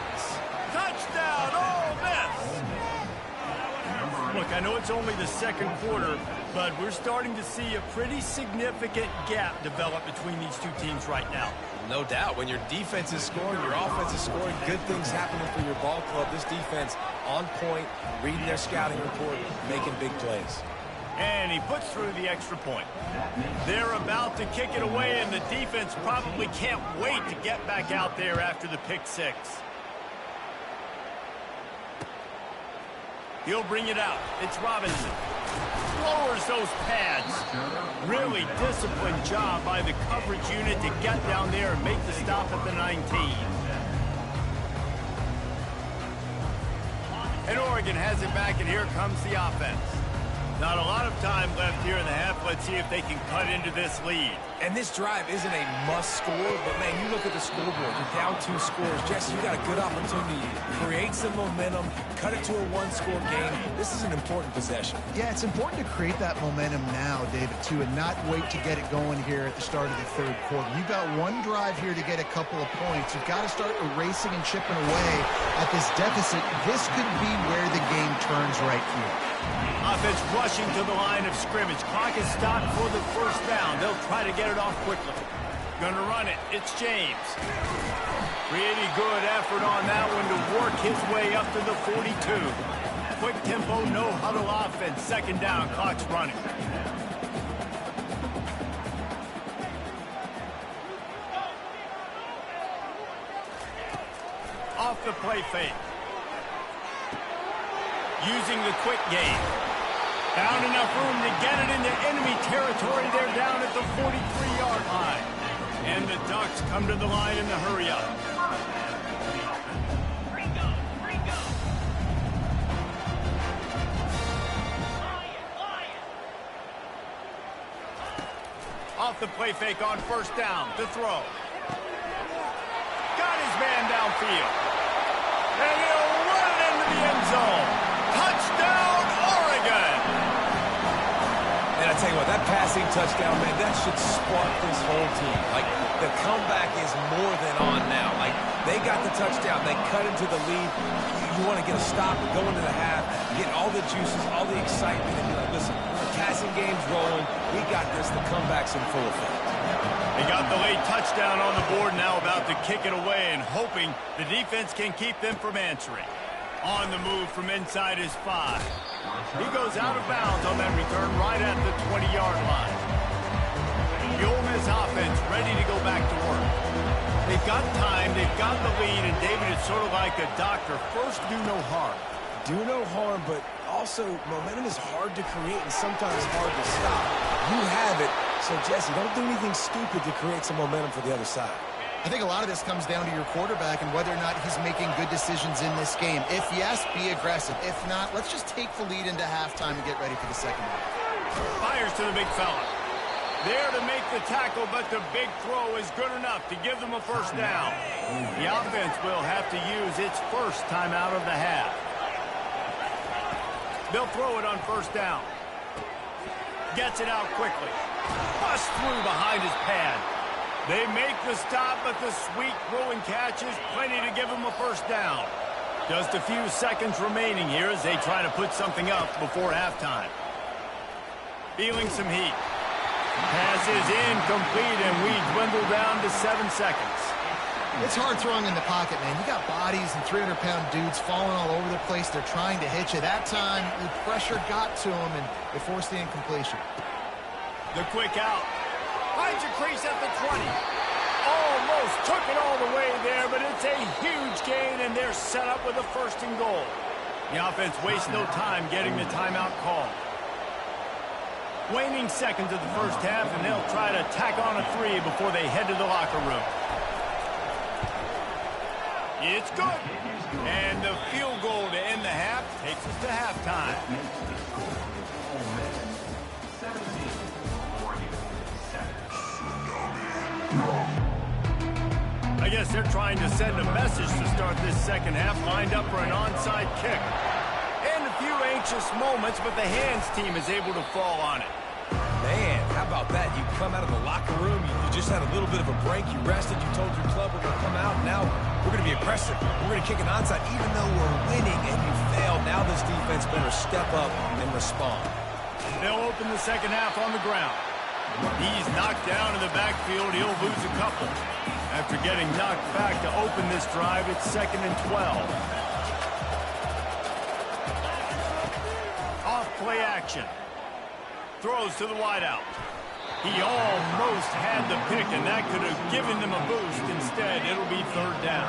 Touchdown, Ole Miss. Look, I know it's only the second quarter, but we're starting to see a pretty significant gap develop between these two teams right now. No doubt. When your defense is scoring, your offense is scoring, good things happening for your ball club. This defense on point, reading their scouting report, making big plays. And he puts through the extra point. They're about to kick it away, and the defense probably can't wait to get back out there after the pick six. He'll bring it out. It's Robinson. Lowers those pads. Really disciplined job by the coverage unit to get down there and make the stop at the 19. And Oregon has it back, and here comes the offense. Not a lot of time left here in the half. Let's see if they can cut into this lead. And this drive isn't a must score, but man, you look at the scoreboard. You're down 2 scores. Jesse, you got a good opportunity to create some momentum, cut it to a 1-score game. This is an important possession. Yeah, it's important to create that momentum now, David, too, and not wait to get it going here at the start of the third quarter. You've got one drive here to get a couple of points. You've got to start erasing and chipping away at this deficit. This could be where the game turns right here. Offense rushing to the line of scrimmage. Clock is stopped for the first down. They'll try to get it off quickly. Gonna run it. It's James. Pretty good effort on that one to work his way up to the 42. Quick tempo, no huddle offense. Second down, clock's running. Off the play fake. Using the quick game. Found enough room to get it into enemy territory. They're down at the 43-yard line. And the Ducks come to the line in the hurry-up. Off the play fake on first down. To throw. Got his man downfield. And he'll run it into the end zone. Touchdown, Oregon! And I tell you what, that passing touchdown, man, that should spark this whole team. Like, the comeback is more than on now. Like, they got the touchdown. They cut into the lead. You want to get a stop and go into the half, get all the juices, all the excitement, and be like, listen, the passing game's rolling. We got this. The comeback's in full effect. They got the late touchdown on the board, now about to kick it away and hoping the defense can keep them from answering. On the move from inside his 5. He goes out of bounds on that return right at the 20-yard line. The Ole Miss offense ready to go back to work. They've got time, they've got the lead, and David, it's sort of like a doctor. First, do no harm. Do no harm, but also, momentum is hard to create and sometimes hard to stop. You have it, so Jesse, don't do anything stupid to create some momentum for the other side. I think a lot of this comes down to your quarterback and whether or not he's making good decisions in this game. If yes, be aggressive. If not, let's just take the lead into halftime and get ready for the second half. Fires to the big fella. There to make the tackle, but the big throw is good enough to give them a first down. The offense will have to use its first timeout of the half. They'll throw it on first down. Gets it out quickly. Busts through behind his pad. They make the stop, but the sweet throwing catch is plenty to give them a first down. Just a few seconds remaining here as they try to put something up before halftime. Feeling some heat. Pass is incomplete, and we dwindle down to 7 seconds. It's hard throwing in the pocket, man. You got bodies and 300-pound dudes falling all over the place. They're trying to hit you. That time, the pressure got to them, and they forced the incompletion. The quick out. Finds a crease at the 20. Almost took it all the way there, but it's a huge gain, and they're set up with a first and goal. The offense wastes no time getting the timeout called. Waning seconds of the first half, and they'll try to tack on a 3 before they head to the locker room. It's good. And the field goal to end the half takes us to halftime. I guess they're trying to send a message to start this second half, lined up for an onside kick. And a few anxious moments, but the hands team is able to fall on it. Man, how about that? You come out of the locker room, you just had a little bit of a break, you rested, you told your club we're going to come out, now we're going to be aggressive. We're going to kick an onside, even though we're winning and you failed. Now this defense better step up and respond. They'll open the second half on the ground. He's knocked down in the backfield. He'll lose a couple. After getting knocked back to open this drive, it's 2nd and 12. Off play action. Throws to the wideout. He almost had the pick, and that could have given them a boost. Instead, it'll be 3rd down.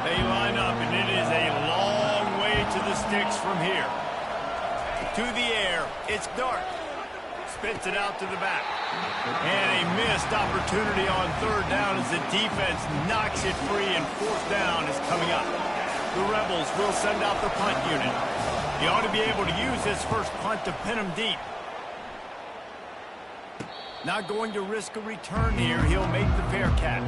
They line up, and it is a long way to the sticks from here. To the air. It's Dart. Spits it out to the back. And a missed opportunity on 3rd down as the defense knocks it free, and 4th down is coming up. The Rebels will send out the punt unit. He ought to be able to use his first punt to pin him deep. Not going to risk a return here. He'll make the fair catch.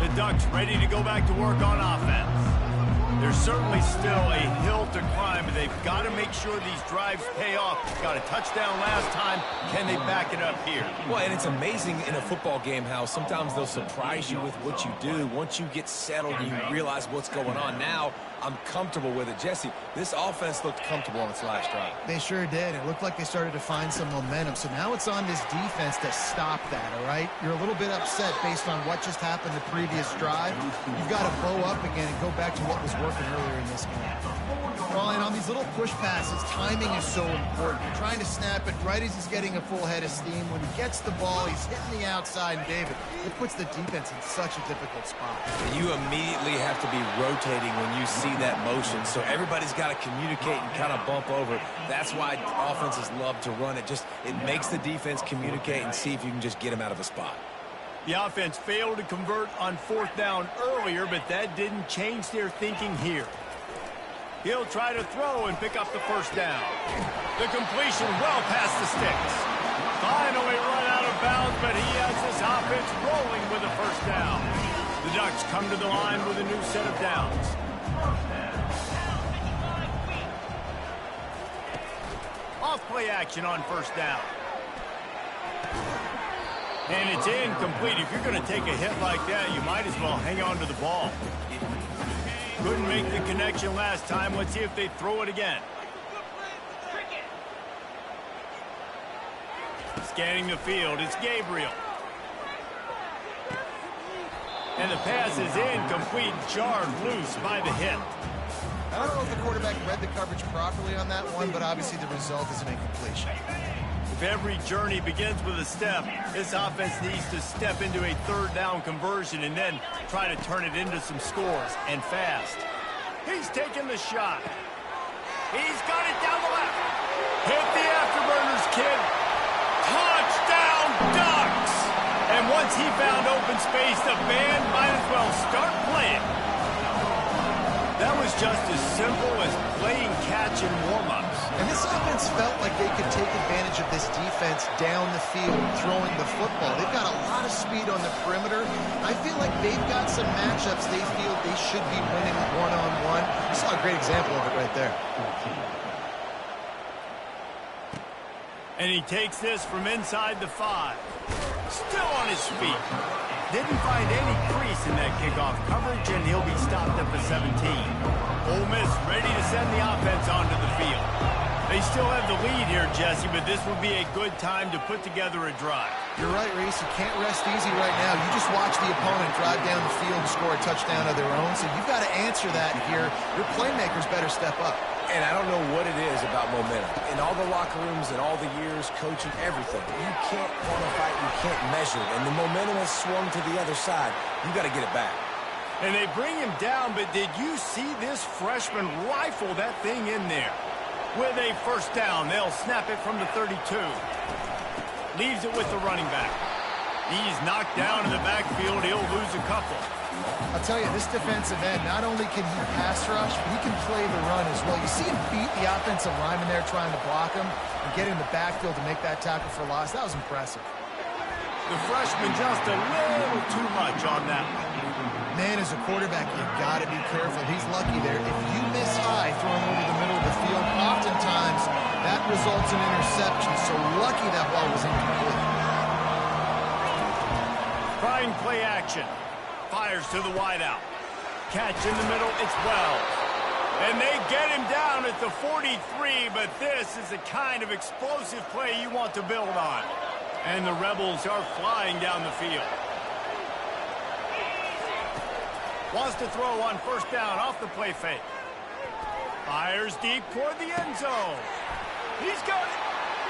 The Ducks ready to go back to work on offense. There's certainly still a hill to climb, but they've got to make sure these drives pay off. Got a touchdown last time. Can they back it up here? Well, and it's amazing in a football game how sometimes they'll surprise you with what you do. Once you get settled and you realize what's going on, now I'm comfortable with it. Jesse, this offense looked comfortable on its last drive. They sure did. It looked like they started to find some momentum. So now it's on this defense to stop that, all right? You're a little bit upset based on what just happened the previous drive. You've got to bow up again and go back to what was working earlier in this game. Well, and on these little push passes, timing is so important. You're trying to snap it right as he's getting a full head of steam. When he gets the ball, he's hitting the outside, and David, it puts the defense in such a difficult spot. You immediately have to be rotating when you see that motion, so everybody's got to communicate and kind of bump over. That's why offenses love to run it. It makes the defense communicate and see if you can just get him out of a spot. The offense failed to convert on 4th down earlier, but that didn't change their thinking here. He'll try to throw and pick up the first down. The completion well past the sticks. Finally run out of bounds, but he has this offense rolling with a first down. The Ducks come to the line with a new set of downs. Off play action on 1st down. And it's incomplete. If you're going to take a hit like that, you might as well hang on to the ball. Couldn't make the connection last time. Let's see if they throw it again. Scanning the field, it's Gabriel. And the pass is incomplete, jarred loose by the hit. I don't know if the quarterback read the coverage properly on that one, but obviously the result is an incompletion. If every journey begins with a step, this offense needs to step into a 3rd down conversion and then try to turn it into some scores, and fast. He's taking the shot. He's got it down the left. Hit the afterburners, kid. Touchdown, Ducks! And once he found open space, the band might as well start playing. That was just as simple as playing catch in warm-ups. And this offense felt like they could take advantage of this defense down the field, throwing the football. They've got a lot of speed on the perimeter. I feel like they've got some matchups they feel they should be winning one-on-one. You saw a great example of it right there. And he takes this from inside the 5. Still on his feet. Didn't find any crease in that kickoff coverage, and he'll be stopped at the 17. Ole Miss ready to send the offense onto the field. They still have the lead here, Jesse, but this would be a good time to put together a drive. You're right, Reese. You can't rest easy right now. You just watch the opponent drive down the field and score a touchdown of their own, so you've got to answer that here. Your playmakers better step up. And I don't know what it is about momentum. In all the locker rooms and all the years, coaching, everything, you can't quantify it, you can't measure it. And the momentum has swung to the other side. You got to get it back. And they bring him down, but did you see this freshman rifle that thing in there? With a first down, they'll snap it from the 32. Leaves it with the running back. He's knocked down in the backfield. He'll lose a couple. I'll tell you, this defensive end, not only can he pass rush, but he can play the run as well. You see him beat the offensive lineman there trying to block him and get in the backfield to make that tackle for loss. That was impressive. The freshman just a little too much on that one. Man, as a quarterback, you got to be careful. He's lucky there. If you miss high throwing over the middle of the field, oftentimes that results in interception. So lucky that ball was incomplete. Trying play action. Fires to the wideout. Catch in the middle, it's Wells. And they get him down at the 43, but this is the kind of explosive play you want to build on. And the Rebels are flying down the field. Wants to throw on first down off the play fake. Fires deep toward the end zone. He's got it.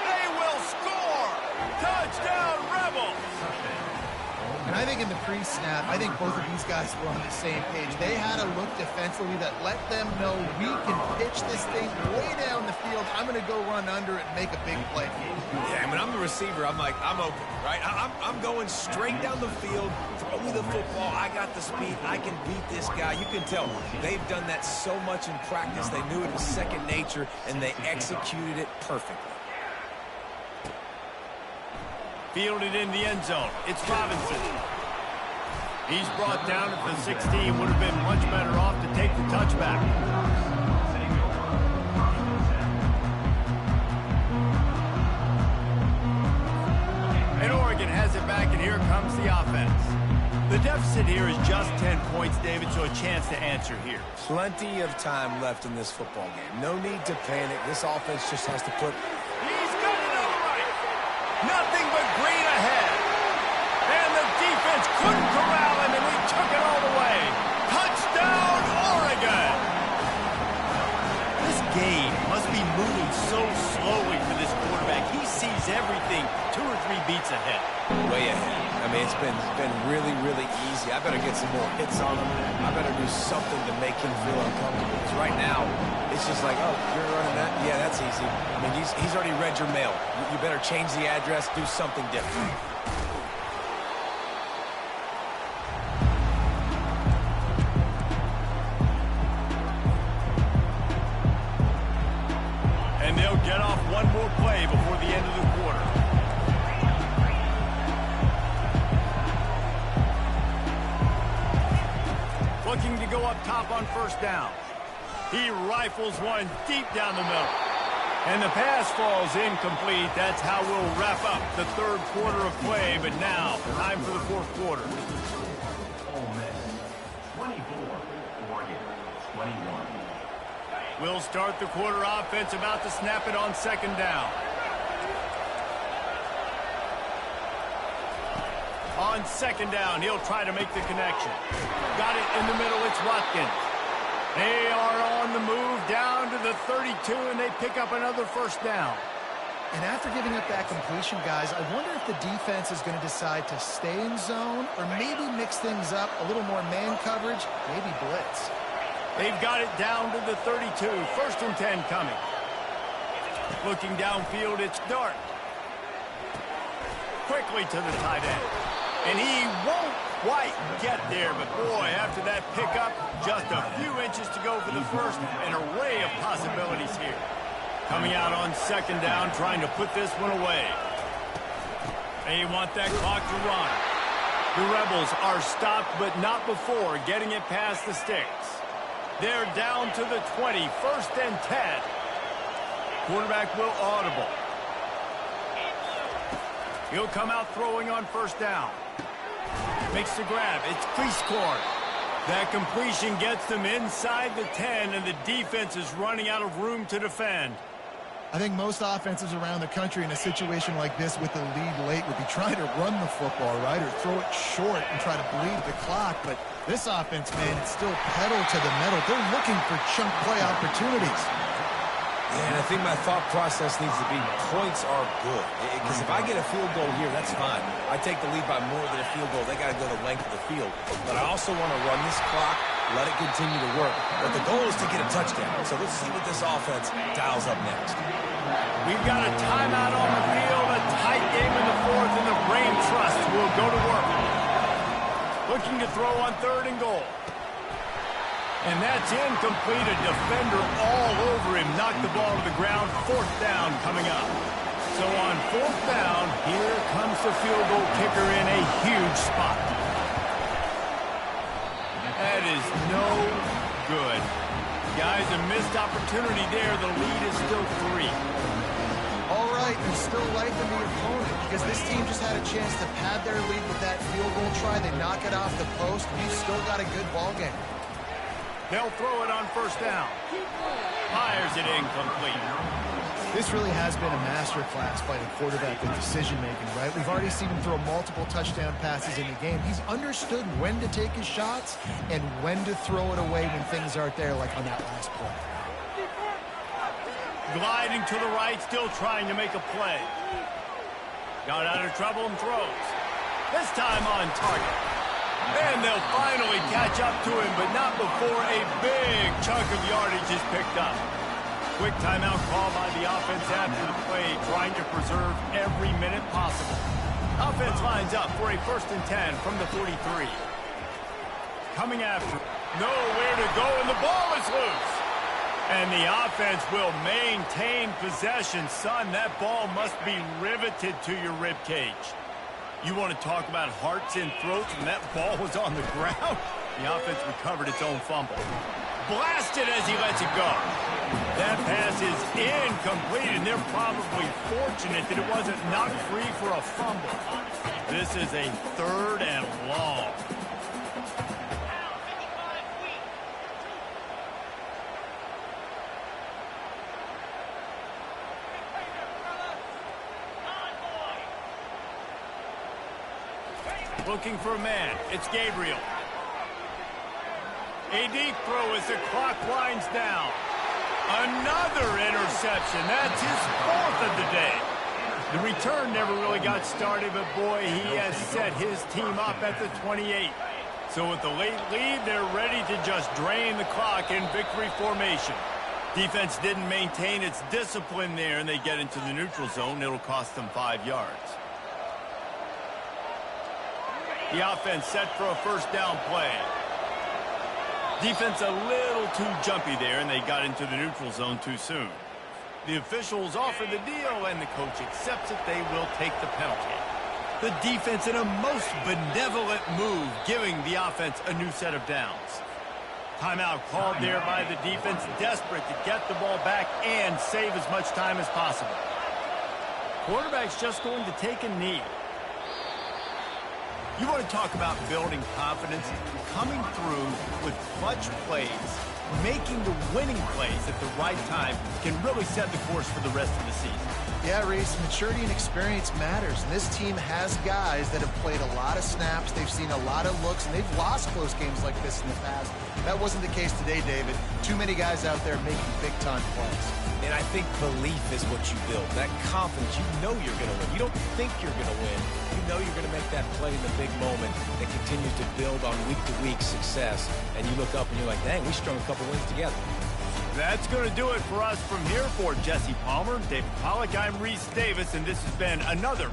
They will score. Touchdown, Rebels. And I think in the pre-snap, I think both of these guys were on the same page. They had a look defensively that let them know we can pitch this thing way down the field. I'm going to go run under it and make a big play. Yeah, when I'm the receiver, I'm like, I'm open, right? I'm going straight down the field. Throw me the football. I got the speed. I can beat this guy. You can tell they've done that so much in practice. They knew it was second nature, and they executed it perfectly. Fielded in the end zone. It's Robinson. He's brought down at the 16. Would have been much better off to take the touchback. And Oregon has it back, and here comes the offense. The deficit here is just 10 points, David, so a chance to answer here. Plenty of time left in this football game. No need to panic. This offense just has to put... He's got it all right. Nothing but green ahead. And the defense couldn't corral him, and he took it all the way. Touchdown, Oregon. This game must be moving so slowly for this quarterback. He sees everything 2 or 3 beats ahead. Way ahead. I mean, it's been really, really easy. I better get some more hits on him. I better do something to make him feel uncomfortable. Because right now, it's just like, oh, you're running that? Yeah, that's easy. I mean, he's already read your mail. You better change the address, do something different. And they'll get off one more play before the end of the quarter. Looking to go up top on first down. He rifles one deep down the middle. And the pass falls incomplete. That's how we'll wrap up the third quarter of play. But now, time for the fourth quarter. Ole Miss 24, Oregon 21. We'll start the quarter offense, about to snap it on second down. On second down, he'll try to make the connection. Got it in the middle, it's Watkins. They are on the move down to the 32, and they pick up another first down. And after giving up that completion, guys, I wonder if the defense is going to decide to stay in zone or maybe mix things up, a little more man coverage, maybe blitz. They've got it down to the 32. 1st and 10 coming. Looking downfield, it's Dart. Quickly to the tight end. And he won't quite get there, but boy, after that pickup, just a few inches to go for the first. An array of possibilities here. Coming out on 2nd down, trying to put this one away. They want that clock to run. The Rebels are stopped, but not before getting it past the sticks. They're down to the 20, 1st and 10. Quarterback will audible. He'll come out throwing on 1st down. Makes the grab. It's Cleescorn. That completion gets them inside the 10, and the defense is running out of room to defend. I think most offenses around the country in a situation like this with the lead late would be trying to run the football, right, or throw it short and try to bleed the clock. But this offense, man, it's still pedal to the metal. They're looking for chunk play opportunities. Yeah, and I think my thought process needs to be points are good. Because if I get a field goal here, that's fine. I take the lead by more than a field goal. They got to go the length of the field. But I also want to run this clock, let it continue to work. But the goal is to get a touchdown. So let's see what this offense dials up next. We've got a timeout on the field, a tight game in the 4th, and the Brain Trust will go to work. Looking to throw on 3rd and goal. And that's incomplete. A defender all over him. Knocked the ball to the ground. 4th down coming up. So on 4th down, here comes the field goal kicker in a huge spot. That is no good. Guys, a missed opportunity there. The lead is still 3. All right, there's still life in the opponent because this team just had a chance to pad their lead with that field goal try. They knock it off the post. We've still got a good ball game. They'll throw it on 1st down. Fires it incomplete. This really has been a masterclass by the quarterback in decision-making, right? We've already seen him throw multiple touchdown passes in the game. He's understood when to take his shots and when to throw it away when things aren't there, like on that last play. Gliding to the right, still trying to make a play. Got out of trouble and throws. This time on target. And they'll finally catch up to him, but not before a big chunk of yardage is picked up. Quick timeout call by the offense after the play, trying to preserve every minute possible. Offense lines up for a 1st and 10 from the 43. Coming after. Nowhere to go, and the ball is loose. And the offense will maintain possession. Son, that ball must be riveted to your ribcage. You want to talk about hearts and throats when that ball was on the ground? The offense recovered its own fumble. Blasted as he lets it go. That pass is incomplete, and they're probably fortunate that it wasn't knocked free for a fumble. This is a 3rd and long. Looking for a man. It's Gabriel. A deep throw as the clock winds down. Another interception. That's his 4th of the day. The return never really got started, but boy, he has set his team up at the 28. So with the late lead, they're ready to just drain the clock in victory formation. Defense didn't maintain its discipline there, and they get into the neutral zone. It'll cost them 5 yards. The offense set for a 1st down play. Defense a little too jumpy there, and they got into the neutral zone too soon. The officials offer the deal, and the coach accepts it. They will take the penalty. The defense in a most benevolent move, giving the offense a new set of downs. Timeout called there by the defense, desperate to get the ball back and save as much time as possible. Quarterback's just going to take a knee. You want to talk about building confidence, coming through with clutch plays, making the winning plays at the right time can really set the course for the rest of the season. Yeah, Reese, maturity and experience matters. And this team has guys that have played a lot of snaps. They've seen a lot of looks, and they've lost close games like this in the past. That wasn't the case today, David. Too many guys out there making big-time plays. And I think belief is what you build. That confidence, you know you're going to win. You don't think you're going to win. You know you're going to make that play in the big moment that continues to build on week-to-week success, and you look up and you're like, dang, we strung a couple wins together. That's going to do it for us from here. For Jesse Palmer, David Pollack, I'm Reese Davis, and this has been another